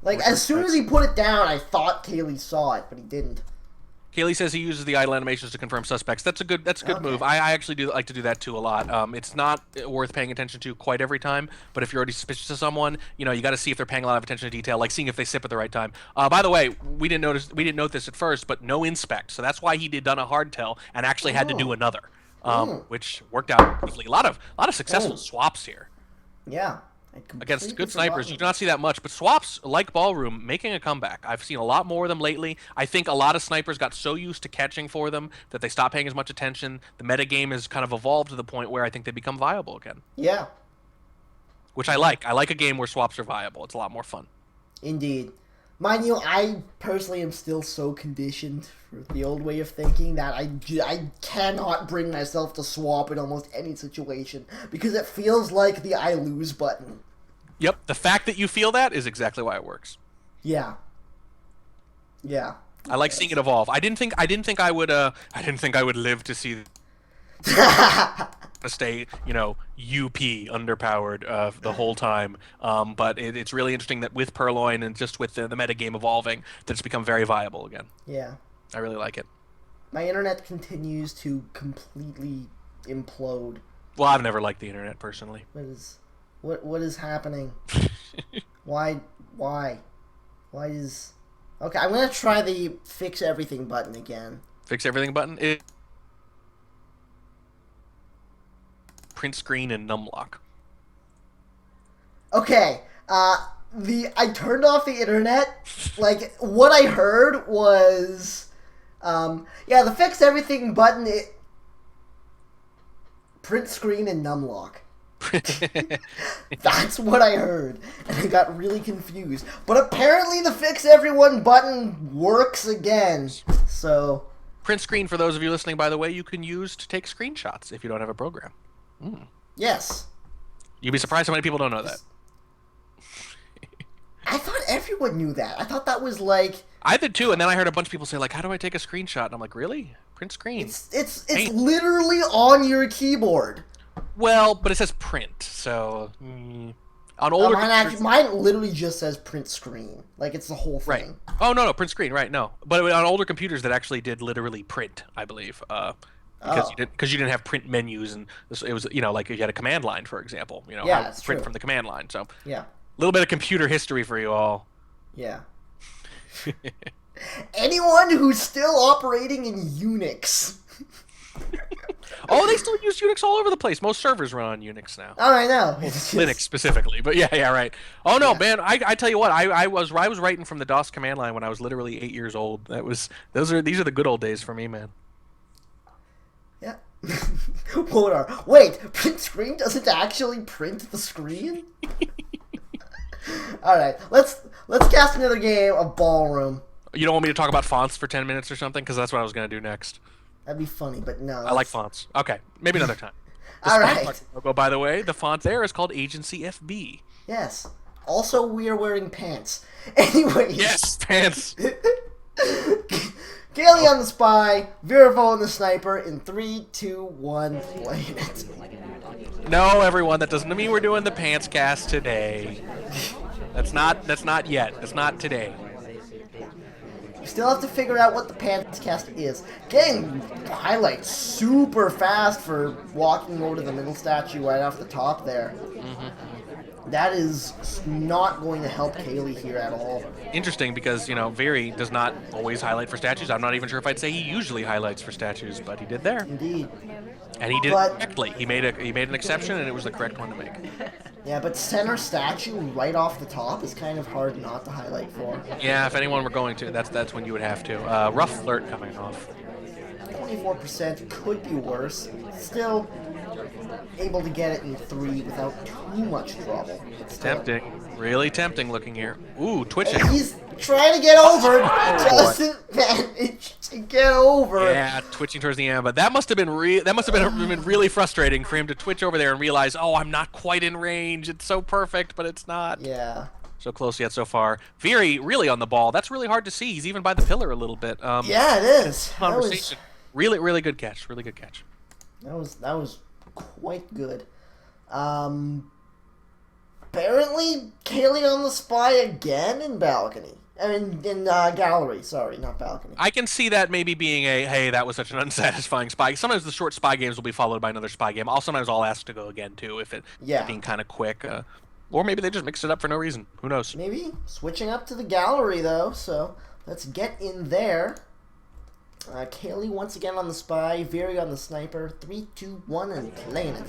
[SPEAKER 1] Like, as soon as he put it down, I thought Kaylee saw it, but he didn't.
[SPEAKER 2] Kaylee says he uses the idle animations to confirm suspects. That's a good move. I actually do like to do that too a lot. It's not worth paying attention to quite every time, but if you're already suspicious of someone, you know, you got to see if they're paying a lot of attention to detail, like seeing if they sip at the right time. By the way, we didn't note this at first, but no inspect, so that's why he done a hard tell and actually had to do another, which worked out beautifully. A lot of successful swaps here.
[SPEAKER 1] Yeah.
[SPEAKER 2] Against good snipers, you do not see that much, but swaps, like Ballroom, making a comeback. I've seen a lot more of them lately. I think a lot of snipers got so used to catching for them that they stopped paying as much attention. The metagame has kind of evolved to the point where I think they become viable again.
[SPEAKER 1] Yeah.
[SPEAKER 2] Which I like. I like a game where swaps are viable. It's a lot more fun.
[SPEAKER 1] Indeed. Mind you, I personally am still so conditioned for the old way of thinking that I cannot bring myself to swap in almost any situation because it feels like the I lose button.
[SPEAKER 2] Yep, the fact that you feel that is exactly why it works.
[SPEAKER 1] Yeah. Yeah.
[SPEAKER 2] I like seeing it evolve. I didn't think I would live to see to stay, you know, UP underpowered the whole time. But it's really interesting that with Purloin and just with the metagame evolving, that it's become very viable again.
[SPEAKER 1] Yeah.
[SPEAKER 2] I really like it.
[SPEAKER 1] My internet continues to completely implode.
[SPEAKER 2] Well, I've never liked the internet personally.
[SPEAKER 1] What is happening? Why is... Okay, I'm gonna try the fix everything button again.
[SPEAKER 2] Fix everything button? Print screen and numlock.
[SPEAKER 1] Okay, I turned off the internet. Like, what I heard was, yeah, the fix everything button, print screen and numlock. That's what I heard, and I got really confused. But apparently the fix everyone button works again, so...
[SPEAKER 2] Print screen, for those of you listening, by the way, you can use to take screenshots if you don't have a program.
[SPEAKER 1] Yes.
[SPEAKER 2] You'd be surprised how many people don't know that.
[SPEAKER 1] I thought everyone knew that. I thought that was like...
[SPEAKER 2] I did too, and then I heard a bunch of people say, like, how do I take a screenshot? And I'm like, really? Print screen?
[SPEAKER 1] It's literally on your keyboard.
[SPEAKER 2] Well, but it says print, so... On older
[SPEAKER 1] mine literally just says print screen. Like, it's the whole thing.
[SPEAKER 2] Right. Oh, no, print screen, right, no. But on older computers that actually did literally print, I believe. Because you didn't have print menus, and it was, you know, like you had a command line, for example. You know,
[SPEAKER 1] yeah, that's
[SPEAKER 2] print
[SPEAKER 1] true.
[SPEAKER 2] from the command line. So
[SPEAKER 1] yeah,
[SPEAKER 2] a little bit of computer history for you all.
[SPEAKER 1] Yeah. Anyone who's still operating in Unix.
[SPEAKER 2] Oh, they still use Unix all over the place. Most servers run on Unix now.
[SPEAKER 1] Oh, I know.
[SPEAKER 2] Linux specifically, but yeah, right. Oh no, man! I tell you what, I was writing from the DOS command line when I was literally 8 years old. These are the good old days for me, man.
[SPEAKER 1] Yeah. Hold on. Wait, print screen doesn't actually print the screen? All right, let's cast another game of Ballroom.
[SPEAKER 2] You don't want me to talk about fonts for 10 minutes or something? Because that's what I was going to do next.
[SPEAKER 1] That'd be funny, but no.
[SPEAKER 2] I like fonts. Okay, maybe another time. The
[SPEAKER 1] All
[SPEAKER 2] Spy
[SPEAKER 1] right.
[SPEAKER 2] Market logo, by the way, the font there is called Agency FB.
[SPEAKER 1] Yes. Also, we are wearing pants. Anyways.
[SPEAKER 2] Yes, pants.
[SPEAKER 1] Caley on the spy, Virifaux on the sniper. In 3, 2, 1, play it.
[SPEAKER 2] No, everyone, that doesn't mean we're doing the pants cast today. That's not yet. That's not today.
[SPEAKER 1] We still have to figure out what the pants cast is. Getting highlights super fast for walking over to the middle statue right off the top there. That is not going to help Caley here at all.
[SPEAKER 2] Interesting because, you know, Viri does not always highlight for statues. I'm not even sure if I'd say he usually highlights for statues, but he did there.
[SPEAKER 1] Indeed.
[SPEAKER 2] And he did it correctly. He made an exception, and it was the correct one to make.
[SPEAKER 1] Yeah, but center statue right off the top is kind of hard not to highlight for.
[SPEAKER 2] Yeah, if anyone were going to, that's when you would have to. Rough flirt coming off.
[SPEAKER 1] 24% could be worse. Still able to get it in 3 without too much trouble.
[SPEAKER 2] Tempting. Really tempting looking here. Ooh, twitching.
[SPEAKER 1] He's trying to get over.
[SPEAKER 2] Oh,
[SPEAKER 1] Doesn't manage to get over.
[SPEAKER 2] Yeah, twitching towards the end, but that must have been really frustrating for him to twitch over there and realize, oh, I'm not quite in range. It's so perfect, but it's not.
[SPEAKER 1] Yeah.
[SPEAKER 2] So close yet so far. Viri really on the ball. That's really hard to see. He's even by the pillar a little bit.
[SPEAKER 1] Yeah, it is.
[SPEAKER 2] Conversation. Really good catch. Really good catch.
[SPEAKER 1] That was quite good. Apparently, Caley on the spy again in balcony. I mean, in gallery. Sorry, not balcony.
[SPEAKER 2] I can see that maybe being a, hey, that was such an unsatisfying spy. Sometimes the short spy games will be followed by another spy game. Sometimes I'll ask to go again, too, if it being kind of quick. Or maybe they just mixed it up for no reason. Who knows?
[SPEAKER 1] Maybe. Switching up to the gallery, though, so let's get in there. Caley once again on the spy, Viri on the sniper. 3, 2, 1, and playing it.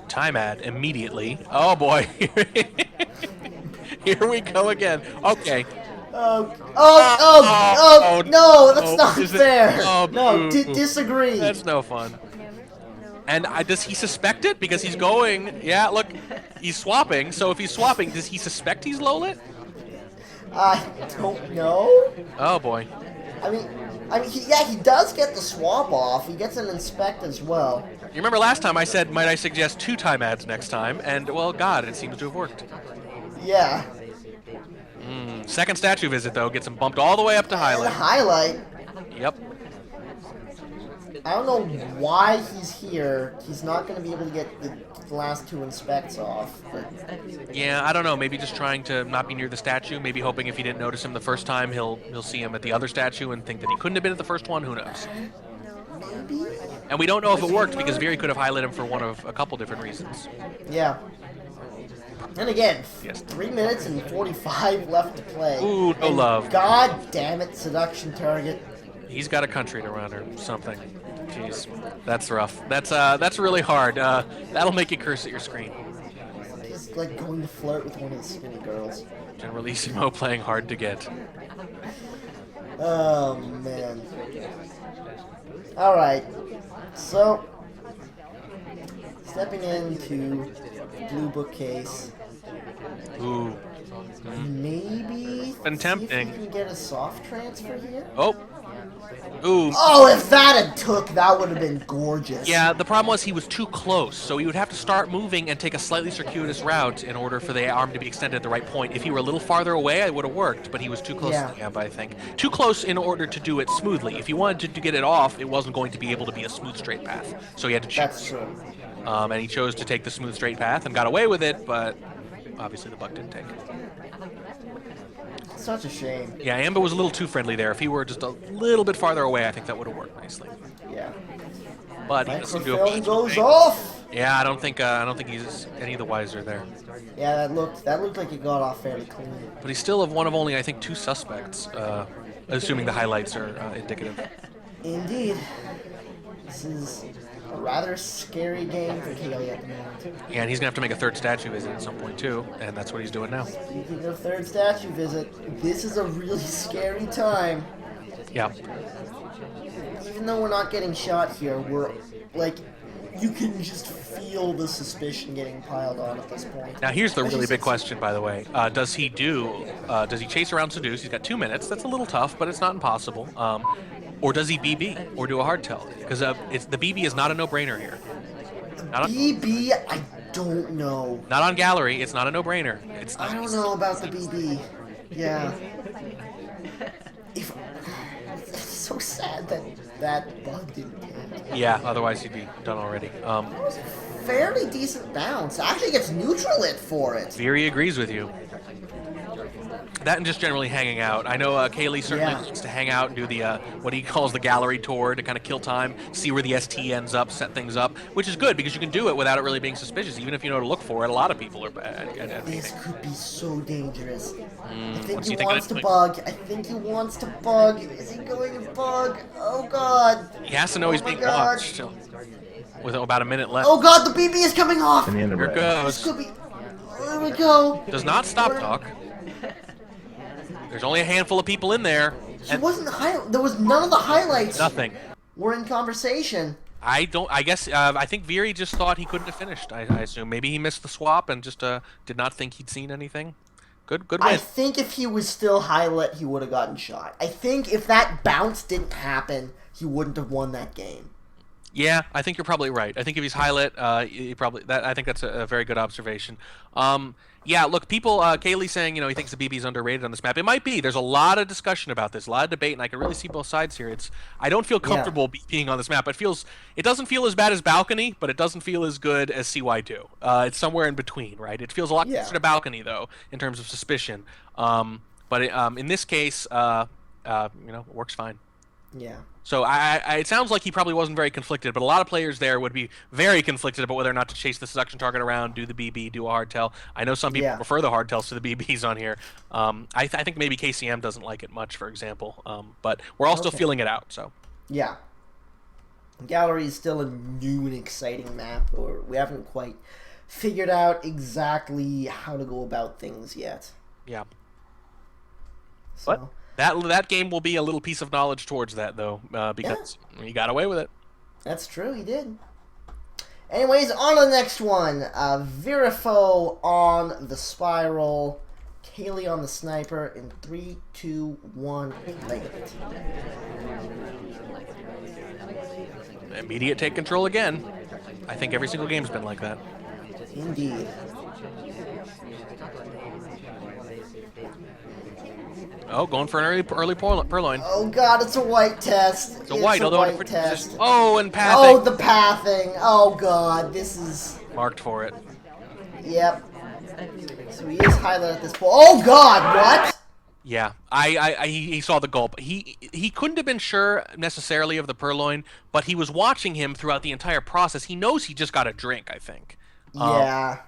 [SPEAKER 2] Time ad immediately. Oh boy. Here we go again. Okay.
[SPEAKER 1] No, that's not fair. No, disagree.
[SPEAKER 2] That's no fun. And does he suspect it? Because he's going, yeah, look, he's swapping. So if he's swapping, does he suspect he's low lit?
[SPEAKER 1] I don't know.
[SPEAKER 2] Oh boy.
[SPEAKER 1] I mean, he does get the swap off. He gets an inspect as well.
[SPEAKER 2] You remember last time I said, might I suggest 2 time ads next time? And, well, God, it seems to have worked.
[SPEAKER 1] Yeah.
[SPEAKER 2] Second statue visit, though, gets him bumped all the way up to highlight.
[SPEAKER 1] Highlight.
[SPEAKER 2] Yep.
[SPEAKER 1] I don't know why he's here. He's not going to be able to get the last 2 inspects off. But...
[SPEAKER 2] Yeah, I don't know. Maybe just trying to not be near the statue. Maybe hoping if he didn't notice him the first time, he'll see him at the other statue and think that he couldn't have been at the first one. Who knows?
[SPEAKER 1] Maybe.
[SPEAKER 2] And we don't know if it worked because Viri could have highlighted him for one of a couple different reasons.
[SPEAKER 1] Yeah. And again,
[SPEAKER 2] Yes.
[SPEAKER 1] 3 minutes and 45 left to play.
[SPEAKER 2] Ooh, no love.
[SPEAKER 1] God damn it, seduction target.
[SPEAKER 2] He's got a country to run or something. Jeez, that's rough. That's really hard. That'll make you curse at your screen.
[SPEAKER 1] He's like going to flirt with one of the skinny girls.
[SPEAKER 2] Generalissimo playing hard to get.
[SPEAKER 1] Oh man. Alright. So stepping into blue bookcase.
[SPEAKER 2] Ooh.
[SPEAKER 1] Maybe
[SPEAKER 2] Been tempting.
[SPEAKER 1] see if we can get a soft transfer here.
[SPEAKER 2] Oh. Ooh.
[SPEAKER 1] Oh, if that had took, that would have been gorgeous.
[SPEAKER 2] Yeah, the problem was he was too close, so he would have to start moving and take a slightly circuitous route in order for the arm to be extended at the right point. If he were a little farther away, it would have worked, but he was too close to the amp, I think. Too close in order to do it smoothly. If he wanted to get it off, it wasn't going to be able to be a smooth, straight path. So he had to choose.
[SPEAKER 1] That's true.
[SPEAKER 2] And he chose to take the smooth, straight path and got away with it, but obviously the buck didn't take.
[SPEAKER 1] Such a shame.
[SPEAKER 2] Yeah, Amber was a little too friendly there. If he were just a little bit farther away, I think that would have worked nicely.
[SPEAKER 1] Yeah.
[SPEAKER 2] But he doesn't do
[SPEAKER 1] Microfilm
[SPEAKER 2] a
[SPEAKER 1] goes off.
[SPEAKER 2] Yeah, I don't think he's any of the wiser there.
[SPEAKER 1] Yeah, that looked like it got off fairly clean.
[SPEAKER 2] But he's still of one of only, I think, 2 suspects, assuming the highlights are indicative.
[SPEAKER 1] Indeed. This is a rather scary game for Caley at the moment.
[SPEAKER 2] Yeah, and he's gonna have to make a 3rd statue visit at some point too, and that's what he's doing now.
[SPEAKER 1] Speaking of 3rd statue visit, this is a really scary time.
[SPEAKER 2] Yeah.
[SPEAKER 1] Even though we're not getting shot here, we're like you can just feel the suspicion getting piled on at this point.
[SPEAKER 2] Now here's the really big question, by the way. Does he chase around Seduce? He's got 2 minutes. That's a little tough, but it's not impossible. Or does he BB or do a hardtail? Because the BB is not a no-brainer here.
[SPEAKER 1] BB, I don't know.
[SPEAKER 2] Not on Gallery. It's not a no-brainer.
[SPEAKER 1] I don't know about the BB. Yeah. It's so sad that bug didn't hit.
[SPEAKER 2] Yeah, otherwise he'd be done already.
[SPEAKER 1] That was a fairly decent bounce. Actually gets neutral it for it.
[SPEAKER 2] Veery agrees with you. That and just generally hanging out. I know Caley certainly likes to hang out and do the what he calls the gallery tour to kind of kill time, see where the ST ends up, set things up, which is good because you can do it without it really being suspicious. Even if you know to look for it, a lot of people are bad.
[SPEAKER 1] This could be so dangerous. I think
[SPEAKER 2] what's
[SPEAKER 1] he
[SPEAKER 2] he thinking
[SPEAKER 1] wants
[SPEAKER 2] of
[SPEAKER 1] to
[SPEAKER 2] doing?
[SPEAKER 1] bug. I think he wants to bug. Is he going to bug? Oh god.
[SPEAKER 2] He has to know he's
[SPEAKER 1] Oh my
[SPEAKER 2] being
[SPEAKER 1] God.
[SPEAKER 2] watched. With about a minute left.
[SPEAKER 1] Oh god, the BB is coming off.
[SPEAKER 3] Banana
[SPEAKER 2] Here it
[SPEAKER 3] bread.
[SPEAKER 1] This
[SPEAKER 2] goes.
[SPEAKER 1] could be. There we go.
[SPEAKER 2] Does not stop talk. There's only a handful of people in there.
[SPEAKER 1] He wasn't there was none of the highlights.
[SPEAKER 2] Nothing.
[SPEAKER 1] Were in conversation.
[SPEAKER 2] I think Veery just thought he couldn't have finished. I assume maybe he missed the swap and just did not think he'd seen anything. Good win.
[SPEAKER 1] I think if he was still highlight, he would have gotten shot. I think if that bounce didn't happen, he wouldn't have won that game.
[SPEAKER 2] Yeah, I think you're probably right. I think if he's highlight, he probably I think that's a very good observation. Yeah, look, people, Caley saying, he thinks the BB's underrated on this map. It might be. There's a lot of discussion about this, a lot of debate, and I can really see both sides here. I don't feel comfortable being on this map. It doesn't feel as bad as Balcony, but it doesn't feel as good as CY2. It's somewhere in between, right? It feels a lot closer to Balcony, though, in terms of suspicion. But in this case, it works fine.
[SPEAKER 1] Yeah.
[SPEAKER 2] So it sounds like he probably wasn't very conflicted, but a lot of players there would be very conflicted about whether or not to chase the seduction target around, do the BB, do a hardtail. I know some people prefer the hardtails to the BBs on here. I think maybe KCM doesn't like it much, for example. But we're all still feeling it out. So
[SPEAKER 1] yeah, Gallery is still a new and exciting map, or we haven't quite figured out exactly how to go about things yet.
[SPEAKER 2] Yeah.
[SPEAKER 1] So.
[SPEAKER 2] What? That game will be a little piece of knowledge towards that, though, because he got away with it.
[SPEAKER 1] That's true, he did. Anyways, on to the next one. Virifaux on the Spiral. Caley on the Sniper in 3, 2, 1, play it.
[SPEAKER 2] Immediate take control again. I think every single game's been like that.
[SPEAKER 1] Indeed.
[SPEAKER 2] Oh, going for an early purloin.
[SPEAKER 1] Oh god, it's a white test.
[SPEAKER 2] It's a white, although in a pretty
[SPEAKER 1] test.
[SPEAKER 2] position. Oh, and pathing.
[SPEAKER 1] Oh, the pathing. Oh god, this is...
[SPEAKER 2] Marked for it.
[SPEAKER 1] Yep. So he is highlighted at this point. Oh god, what?
[SPEAKER 2] Yeah, he saw the gulp. He couldn't have been sure necessarily of the purloin, but he was watching him throughout the entire process. He knows he just got a drink, I think.
[SPEAKER 1] Yeah.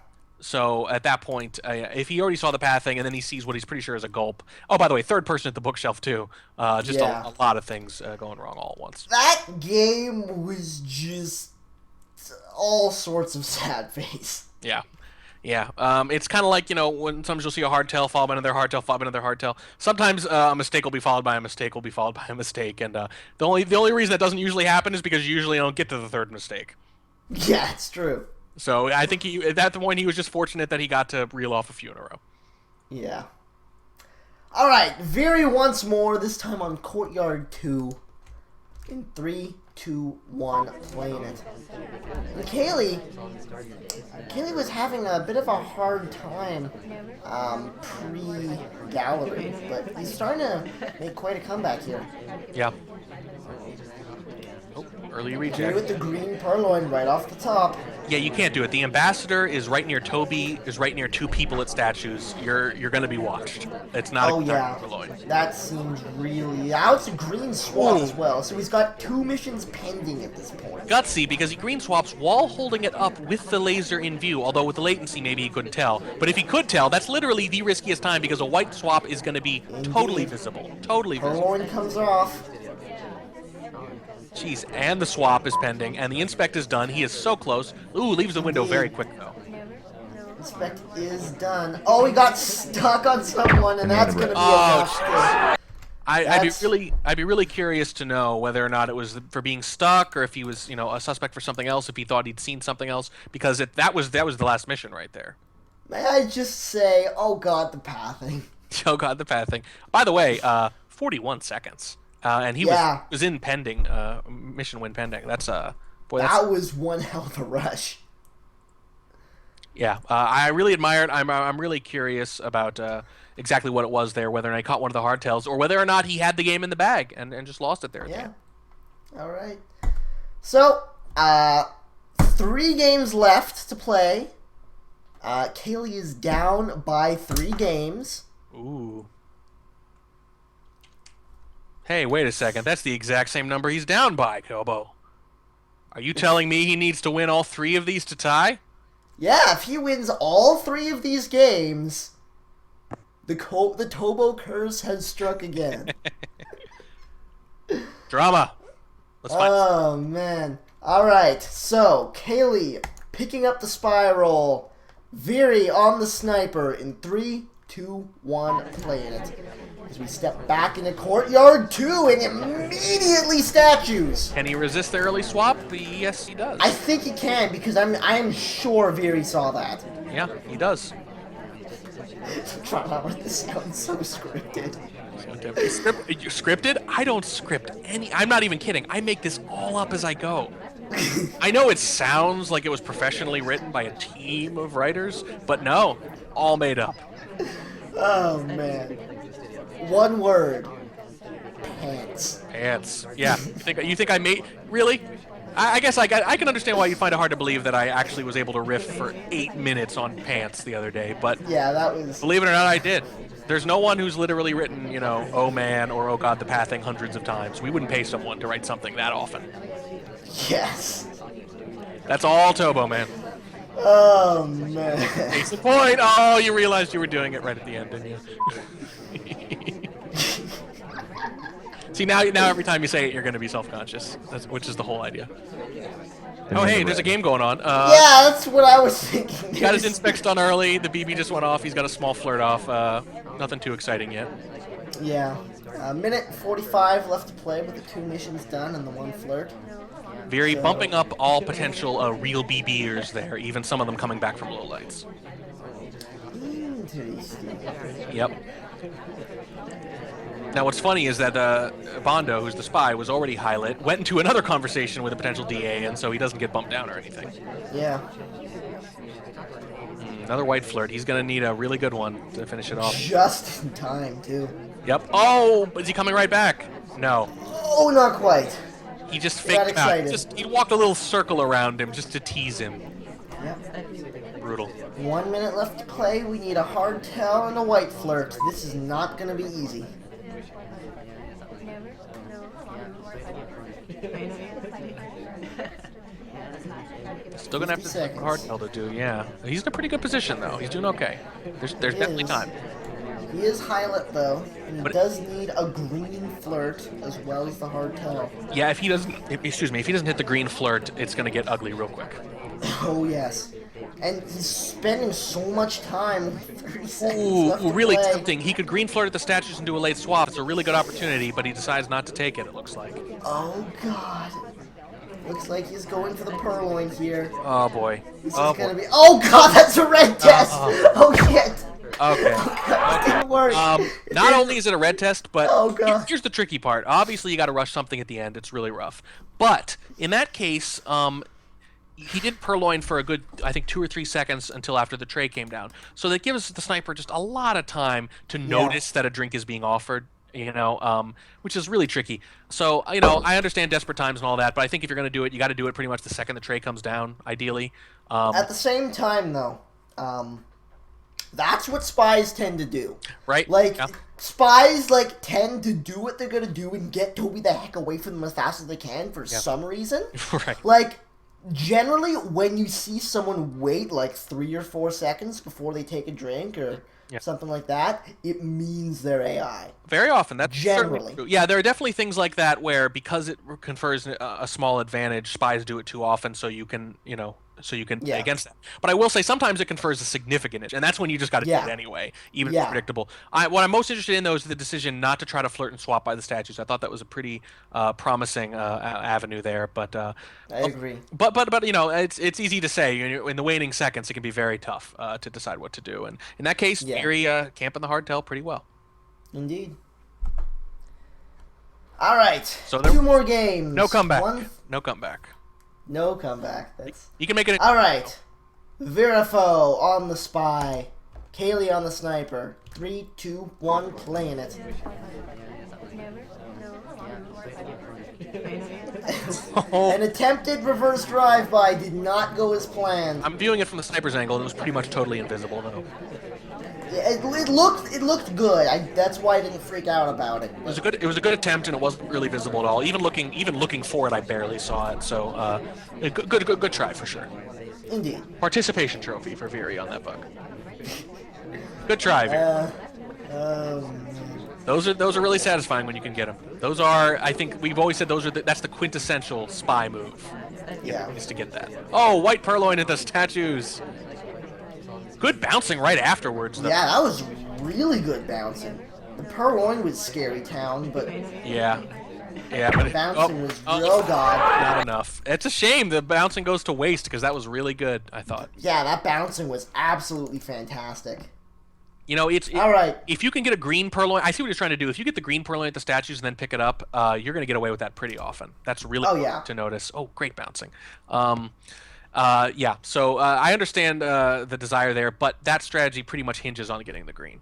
[SPEAKER 2] So at that point, if he already saw the pathing and then he sees what he's pretty sure is a gulp. Oh, by the way, third person at the bookshelf too. Just a lot of things going wrong all at once.
[SPEAKER 1] That game was just all sorts of sad face.
[SPEAKER 2] Yeah. Yeah, it's kind of like, when sometimes you'll see a hardtail followed by another hardtail followed by another hardtail. Sometimes a mistake will be followed by a mistake will be followed by a mistake, and the only reason that doesn't usually happen is because you usually don't get to the third mistake.
[SPEAKER 1] Yeah, it's true.
[SPEAKER 2] So I think at that point he was just fortunate that he got to reel off a few in a row.
[SPEAKER 1] Yeah. All right, Veery once more. This time on Courtyard 2. In 3, 2, 1, playing it. And Caley was having a bit of a hard time pre-gallery, but he's starting to make quite a comeback here.
[SPEAKER 2] Yeah. Oh, early
[SPEAKER 1] Here
[SPEAKER 2] reject.
[SPEAKER 1] with the green purloin right off the top.
[SPEAKER 2] Yeah, you can't do it. The ambassador is right near Toby, is right near two people at statues. You're going to be watched. It's not a purloin.
[SPEAKER 1] That seems really... Now it's a green swap as well, so he's got 2 missions pending at this point.
[SPEAKER 2] Gutsy, because he green swaps while holding it up with the laser in view, although with the latency maybe he couldn't tell. But if he could tell, that's literally the riskiest time because a white swap is going to be totally visible. Totally visible.
[SPEAKER 1] Purloin comes off.
[SPEAKER 2] Jeez, and the swap is pending, and the inspect is done. He is so close. Ooh, leaves the window very quick, though.
[SPEAKER 1] Inspect is done. Oh, he got stuck on someone, and that's going to be a
[SPEAKER 2] I'd be really curious to know whether or not it was for being stuck, or if he was, a suspect for something else, if he thought he'd seen something else, because that was the last mission right there.
[SPEAKER 1] May I just say, oh god, the pathing.
[SPEAKER 2] Oh god, the pathing. By the way, 41 seconds, and he was in pending, mission win pending. That's
[SPEAKER 1] that was one hell of a rush.
[SPEAKER 2] Yeah, I really admire it. I'm really curious about exactly what it was there, whether or not he caught one of the hardtails, or whether or not he had the game in the bag and just lost it there.
[SPEAKER 1] Yeah. All right. So, 3 games left to play. Caley is down by 3 games.
[SPEAKER 2] Ooh. Hey, wait a second. That's the exact same number he's down by, Kobo. Are you telling me he needs to win all 3 of these to tie?
[SPEAKER 1] Yeah, if he wins all 3 of these games, the Tobo curse has struck again.
[SPEAKER 2] Drama. Let's find
[SPEAKER 1] Oh, man. All right, so Caley picking up the spiral. Viri on the sniper in 3, 2, 1, playing it. As we step back into courtyard 2 and immediately statues.
[SPEAKER 2] Can he resist the early swap? Yes, he does.
[SPEAKER 1] I think he can because I am sure Viri saw that.
[SPEAKER 2] Yeah, he does.
[SPEAKER 1] Try not to this sounds so scripted.
[SPEAKER 2] Scripted? I don't script any. I'm not even kidding. I make this all up as I go. I know it sounds like it was professionally written by a team of writers, but no, all made up.
[SPEAKER 1] Oh man. One word. Pants.
[SPEAKER 2] Pants. Yeah. You think I made really? I guess I can understand why you find it hard to believe that I actually was able to riff for 8 minutes on pants the other day, but
[SPEAKER 1] yeah, that was.
[SPEAKER 2] Believe it or not, I did. There's no one who's literally written, oh man, or oh god, the pathing hundreds of times. We wouldn't pay someone to write something that often.
[SPEAKER 1] Yes.
[SPEAKER 2] That's all Tobo, man.
[SPEAKER 1] Oh man.
[SPEAKER 2] Case the point. Oh, you realized you were doing it right at the end, didn't you? See, now every time you say it, you're going to be self-conscious, which is the whole idea. Oh, hey, there's a game going on.
[SPEAKER 1] Yeah, that's what I was thinking.
[SPEAKER 2] He got his inspect done early. The BB just went off. He's got a small flirt off. Nothing too exciting yet.
[SPEAKER 1] Yeah. Minute 45 left to play with the 2 missions done and the 1 flirt.
[SPEAKER 2] Very bumping up all potential real BBers there, even some of them coming back from lowlights.
[SPEAKER 1] Interesting.
[SPEAKER 2] Yep. Now, what's funny is that Bondo, who's the spy, was already high-lit, went into another conversation with a potential DA, and so he doesn't get bumped down or anything.
[SPEAKER 1] Yeah.
[SPEAKER 2] Another white flirt. He's going to need a really good one to finish it off.
[SPEAKER 1] Just in time, too.
[SPEAKER 2] Yep. Oh, is he coming right back? No.
[SPEAKER 1] Oh, not quite.
[SPEAKER 2] He just faked him out. He walked a little circle around him just to tease him.
[SPEAKER 1] Yep.
[SPEAKER 2] Brutal.
[SPEAKER 1] 1 minute left to play. We need a hardtail and a white flirt. This is not going to be easy.
[SPEAKER 2] Still gonna have to take a hardtail to do, yeah. He's in a pretty good position though. He's doing okay. There's definitely time.
[SPEAKER 1] He is high-lit though, and he does need a green flirt as well as the hardtail.
[SPEAKER 2] Yeah, if he doesn't hit the green flirt, it's gonna get ugly real quick.
[SPEAKER 1] Oh yes. And he's spending so much time. 30 seconds left
[SPEAKER 2] Ooh, really
[SPEAKER 1] play.
[SPEAKER 2] tempting. He could green flirt at the statues and do a late swap. It's a really good opportunity, but he decides not to take it, it looks like.
[SPEAKER 1] Oh god. Looks like he's going for the purloin here.
[SPEAKER 2] Oh boy.
[SPEAKER 1] This is gonna be. Oh god, that's a red test! Oh shit!
[SPEAKER 2] Okay.
[SPEAKER 1] Oh, didn't work.
[SPEAKER 2] Not only is it a red test, but
[SPEAKER 1] Oh, God.
[SPEAKER 2] here's the tricky part. Obviously, you got to rush something at the end. It's really rough. But in that case, he did purloin for a good, I think, 2 or 3 seconds until after the tray came down. So that gives the sniper just a lot of time to notice that a drink is being offered. Which is really tricky. So, I understand desperate times and all that, but I think if you're going to do it, you got to do it pretty much the second the tray comes down, ideally.
[SPEAKER 1] At the same time, though, that's what spies tend to do.
[SPEAKER 2] Right?
[SPEAKER 1] Spies, tend to do what they're going to do and get Toby the heck away from them as fast as they can for some reason.
[SPEAKER 2] Right.
[SPEAKER 1] Generally, when you see someone wait, 3 or 4 seconds before they take a drink or something like that, it means they're AI.
[SPEAKER 2] Very often, that's
[SPEAKER 1] generally
[SPEAKER 2] true. Yeah, there are definitely things like that where because it confers a small advantage, spies do it too often, so you can, so you can play against that. But I will say sometimes it confers a significant edge, and that's when you just got to do it anyway, even if it's predictable. What I'm most interested in, though, is the decision not to try to flirt and swap by the statues. I thought that was a pretty promising avenue there. But
[SPEAKER 1] I agree.
[SPEAKER 2] But you know, it's easy to say. In the waning seconds, it can be very tough to decide what to do. And in that case, Viri camping the hardtail pretty well.
[SPEAKER 1] Indeed. All right.
[SPEAKER 2] So
[SPEAKER 1] 2 more games.
[SPEAKER 2] No comeback. No comeback.
[SPEAKER 1] No comeback.
[SPEAKER 2] You can make it.
[SPEAKER 1] All right. Virifaux on the spy. Caley on the sniper. 3, 2, 1, playing it. An attempted reverse drive-by did not go as planned.
[SPEAKER 2] I'm viewing it from the sniper's angle, and it was pretty much totally invisible, though.
[SPEAKER 1] It looked good. That's why I didn't freak out about it.
[SPEAKER 2] It was a good attempt, and it wasn't really visible at all. Even looking for it, I barely saw it. So, good try for sure.
[SPEAKER 1] Indeed.
[SPEAKER 2] Participation trophy for Viri on that bug. Good try, Viri. Those are really satisfying when you can get them. Those are, I think we've always said that's the quintessential spy move.
[SPEAKER 1] Yeah.
[SPEAKER 2] Is to get that. Oh, white purloin at the statues. Good bouncing right afterwards, though.
[SPEAKER 1] Yeah, that was really good bouncing. The purloin was scary town, but
[SPEAKER 2] yeah, but
[SPEAKER 1] the bouncing was real god.
[SPEAKER 2] Not enough. It's a shame the bouncing goes to waste because that was really good, I thought.
[SPEAKER 1] Yeah, that bouncing was absolutely fantastic.
[SPEAKER 2] You know,
[SPEAKER 1] all right.
[SPEAKER 2] If you can get a green purloin, I see what you're trying to do. If you get the green purloin at the statues and then pick it up, you're going to get away with that pretty often. That's really cool to notice. Oh, great bouncing. Yeah, so I understand the desire there, but that strategy pretty much hinges on getting the green.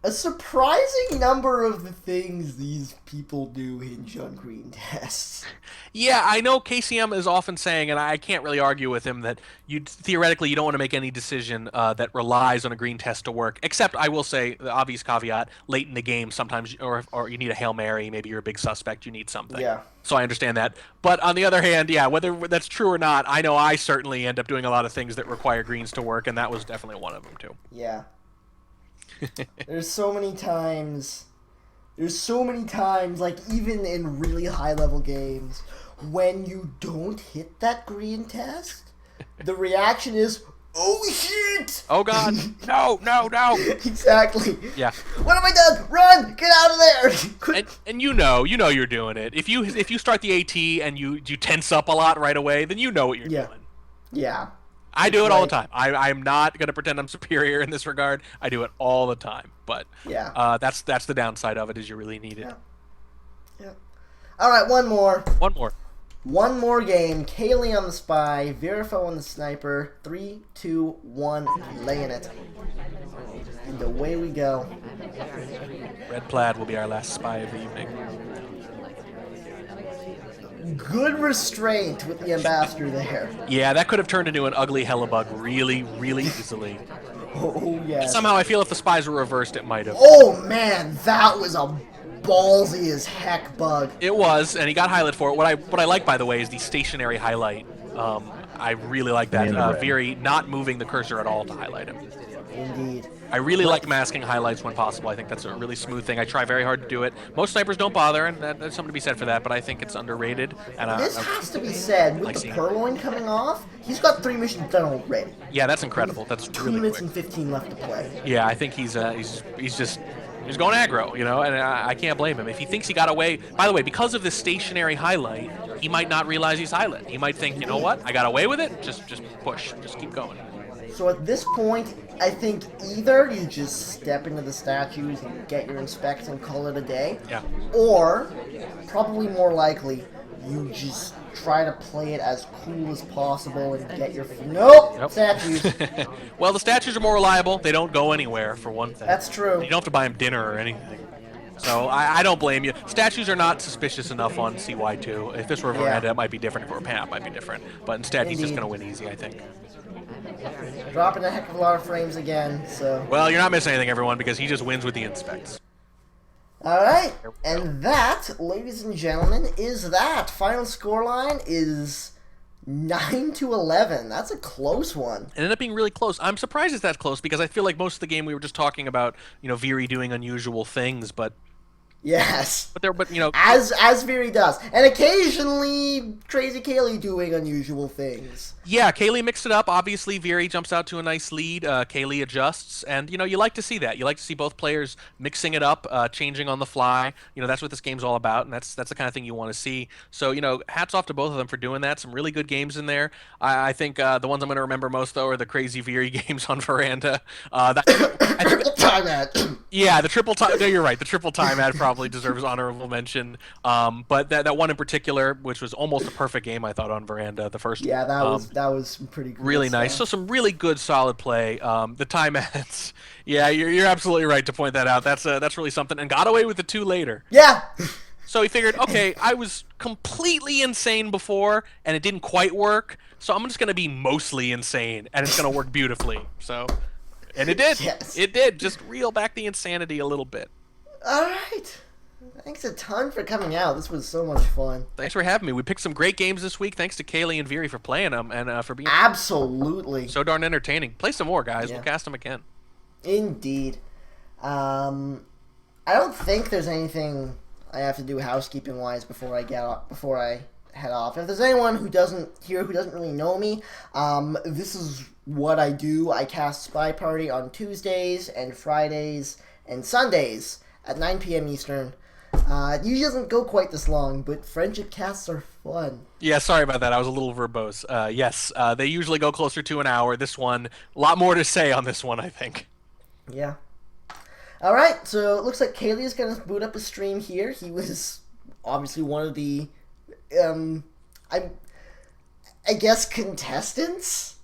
[SPEAKER 1] A surprising number of the things these people do hinge on green tests.
[SPEAKER 2] Yeah, I know KCM is often saying, and I can't really argue with him, that theoretically you don't want to make any decision that relies on a green test to work, except I will say the obvious caveat, late in the game sometimes, or you need a Hail Mary, maybe you're a big suspect, you need something.
[SPEAKER 1] Yeah.
[SPEAKER 2] So I understand that. But on the other hand, yeah, whether that's true or not, I know I certainly end up doing a lot of things that require greens to work, and that was definitely one of them too.
[SPEAKER 1] Yeah. There's so many times, like even in really high-level games, when you don't hit that green test, the reaction is, oh shit!
[SPEAKER 2] Oh god, no!
[SPEAKER 1] Exactly.
[SPEAKER 2] Yeah.
[SPEAKER 1] What have I done? Run! Get out of there!
[SPEAKER 2] and you know you're doing it. If you start the AT and you tense up a lot right away, then you know what you're doing.
[SPEAKER 1] Yeah.
[SPEAKER 2] I do it all the time. I'm not gonna pretend I'm superior in this regard. I do it all the time. But that's the downside of it, is you really need it.
[SPEAKER 1] Yeah. All right, one more.
[SPEAKER 2] One more
[SPEAKER 1] game. Caley on the spy, Virifaux on the sniper. 3, 2, 1, laying it. And away we go.
[SPEAKER 2] Red plaid will be our last spy of the evening.
[SPEAKER 1] Good restraint with the ambassador there.
[SPEAKER 2] Yeah, that could have turned into an ugly hellebug really, really easily.
[SPEAKER 1] Oh, yeah.
[SPEAKER 2] Somehow I feel if the spies were reversed, it might have.
[SPEAKER 1] Oh, man, that was a ballsy as heck bug.
[SPEAKER 2] It was, and he got highlight for it. What I like, by the way, is the stationary highlight. I really like that. Viri not moving the cursor at all to highlight him.
[SPEAKER 1] Indeed.
[SPEAKER 2] I really like masking highlights when possible. I think that's a really smooth thing. I try very hard to do it. Most snipers don't bother, and there's something to be said for that, but I think it's underrated. And
[SPEAKER 1] this has to be said. With the purloin coming off, he's got 3 missions done already.
[SPEAKER 2] Yeah, that's incredible. That's
[SPEAKER 1] 2
[SPEAKER 2] really
[SPEAKER 1] minutes
[SPEAKER 2] quick.
[SPEAKER 1] and 15 left to play.
[SPEAKER 2] Yeah, I think he's going aggro, you know, and I can't blame him. If he thinks he got away, by the way, because of this stationary highlight, he might not realize he's highlight. He might think, you know what, I got away with it, just push, just keep going.
[SPEAKER 1] So at this point, I think either you just step into the statues and get your inspect and call it a day, or, probably more likely, you just try to play it as cool as possible and get your... Statues.
[SPEAKER 2] Well, the statues are more reliable. They don't go anywhere, for one thing.
[SPEAKER 1] That's true.
[SPEAKER 2] You don't have to buy them dinner or anything. So I don't blame you. Statues are not suspicious enough on CY2. If this were Veranda, it might be different. If it were Pan, it might be different. But instead, he's just going to win easy, I think.
[SPEAKER 1] Dropping a heck of a lot of frames again, so...
[SPEAKER 2] Well, you're not missing anything, everyone, because he just wins with the inspects.
[SPEAKER 1] Alright, and that, ladies and gentlemen, is that. Final scoreline is 9-11. That's a close one.
[SPEAKER 2] It ended up being really close. I'm surprised it's that close, because I feel like most of the game we were just talking about, you know, Viri doing unusual things, but
[SPEAKER 1] Yes.
[SPEAKER 2] But you know,
[SPEAKER 1] As Viri does. And occasionally KrazyCaley doing unusual things.
[SPEAKER 2] yeah, Kaylee mixed it up. Obviously, Viri jumps out to a nice lead. Kaylee adjusts, and you know you like to see that. You like to see both players mixing it up, changing on the fly. You know that's what this game's all about, and that's the kind of thing you want to see. So you know, hats off to both of them for doing that. Some really good games in there. I think the ones I'm going to remember most though are the crazy Viri games on Veranda. I think
[SPEAKER 1] Triple time ad.
[SPEAKER 2] yeah, the triple time. No, you're right. The triple time ad probably deserves honorable mention. But that one in particular, which was almost a perfect game, I thought on Veranda, the first.
[SPEAKER 1] Yeah,
[SPEAKER 2] one.
[SPEAKER 1] that was pretty cool
[SPEAKER 2] Really nice. So
[SPEAKER 1] stuff.
[SPEAKER 2] some really good, solid play. The time ads. Yeah, you're absolutely right to point that out. That's really something. And got away with the 2 later.
[SPEAKER 1] Yeah.
[SPEAKER 2] So he figured, okay, I was completely insane before, and it didn't quite work. So I'm just gonna be mostly insane, and it's gonna work beautifully. So. And it did.
[SPEAKER 1] Yes.
[SPEAKER 2] It did. Just reel back the insanity a little bit.
[SPEAKER 1] All right. Thanks a ton for coming out. This was so much fun.
[SPEAKER 2] Thanks for having me. We picked some great games this week. Thanks to Kaylee and Viri for playing them and for being
[SPEAKER 1] Absolutely.
[SPEAKER 2] so darn entertaining. Play some more, guys.
[SPEAKER 1] Yeah.
[SPEAKER 2] We'll cast them again.
[SPEAKER 1] Indeed. I don't think there's anything I have to do housekeeping wise before I head off. If there's anyone who doesn't really know me, this is what I do. I cast Spy Party on Tuesdays and Fridays and Sundays at 9 p.m. Eastern. It usually doesn't go quite this long, but friendship casts are fun.
[SPEAKER 2] Yeah, sorry about that. I was a little verbose. Yes, they usually go closer to an hour. This one, a lot more to say on this one, I think.
[SPEAKER 1] Yeah. All right, so it looks like Kaylee is going to boot up a stream here. He was obviously one of the, I guess, contestants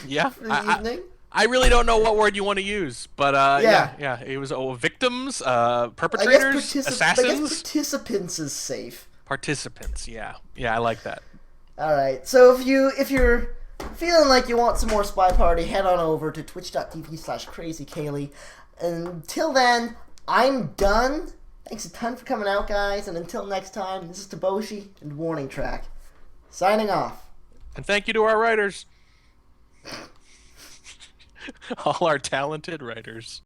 [SPEAKER 2] Yeah,
[SPEAKER 1] for the evening.
[SPEAKER 2] I really don't know what word you want to use, but yeah. It was victims, perpetrators,
[SPEAKER 1] I
[SPEAKER 2] assassins,
[SPEAKER 1] guess participants is safe.
[SPEAKER 2] participants. Yeah, I like that.
[SPEAKER 1] All right, so if you're feeling like you want some more Spy Party, head on over to twitch.tv/KrazyCaley. Until then, I'm done. Thanks a ton for coming out, guys, and until next time, this is Taboshi and Warning Track, signing off.
[SPEAKER 2] And thank you to our writers. All our talented writers.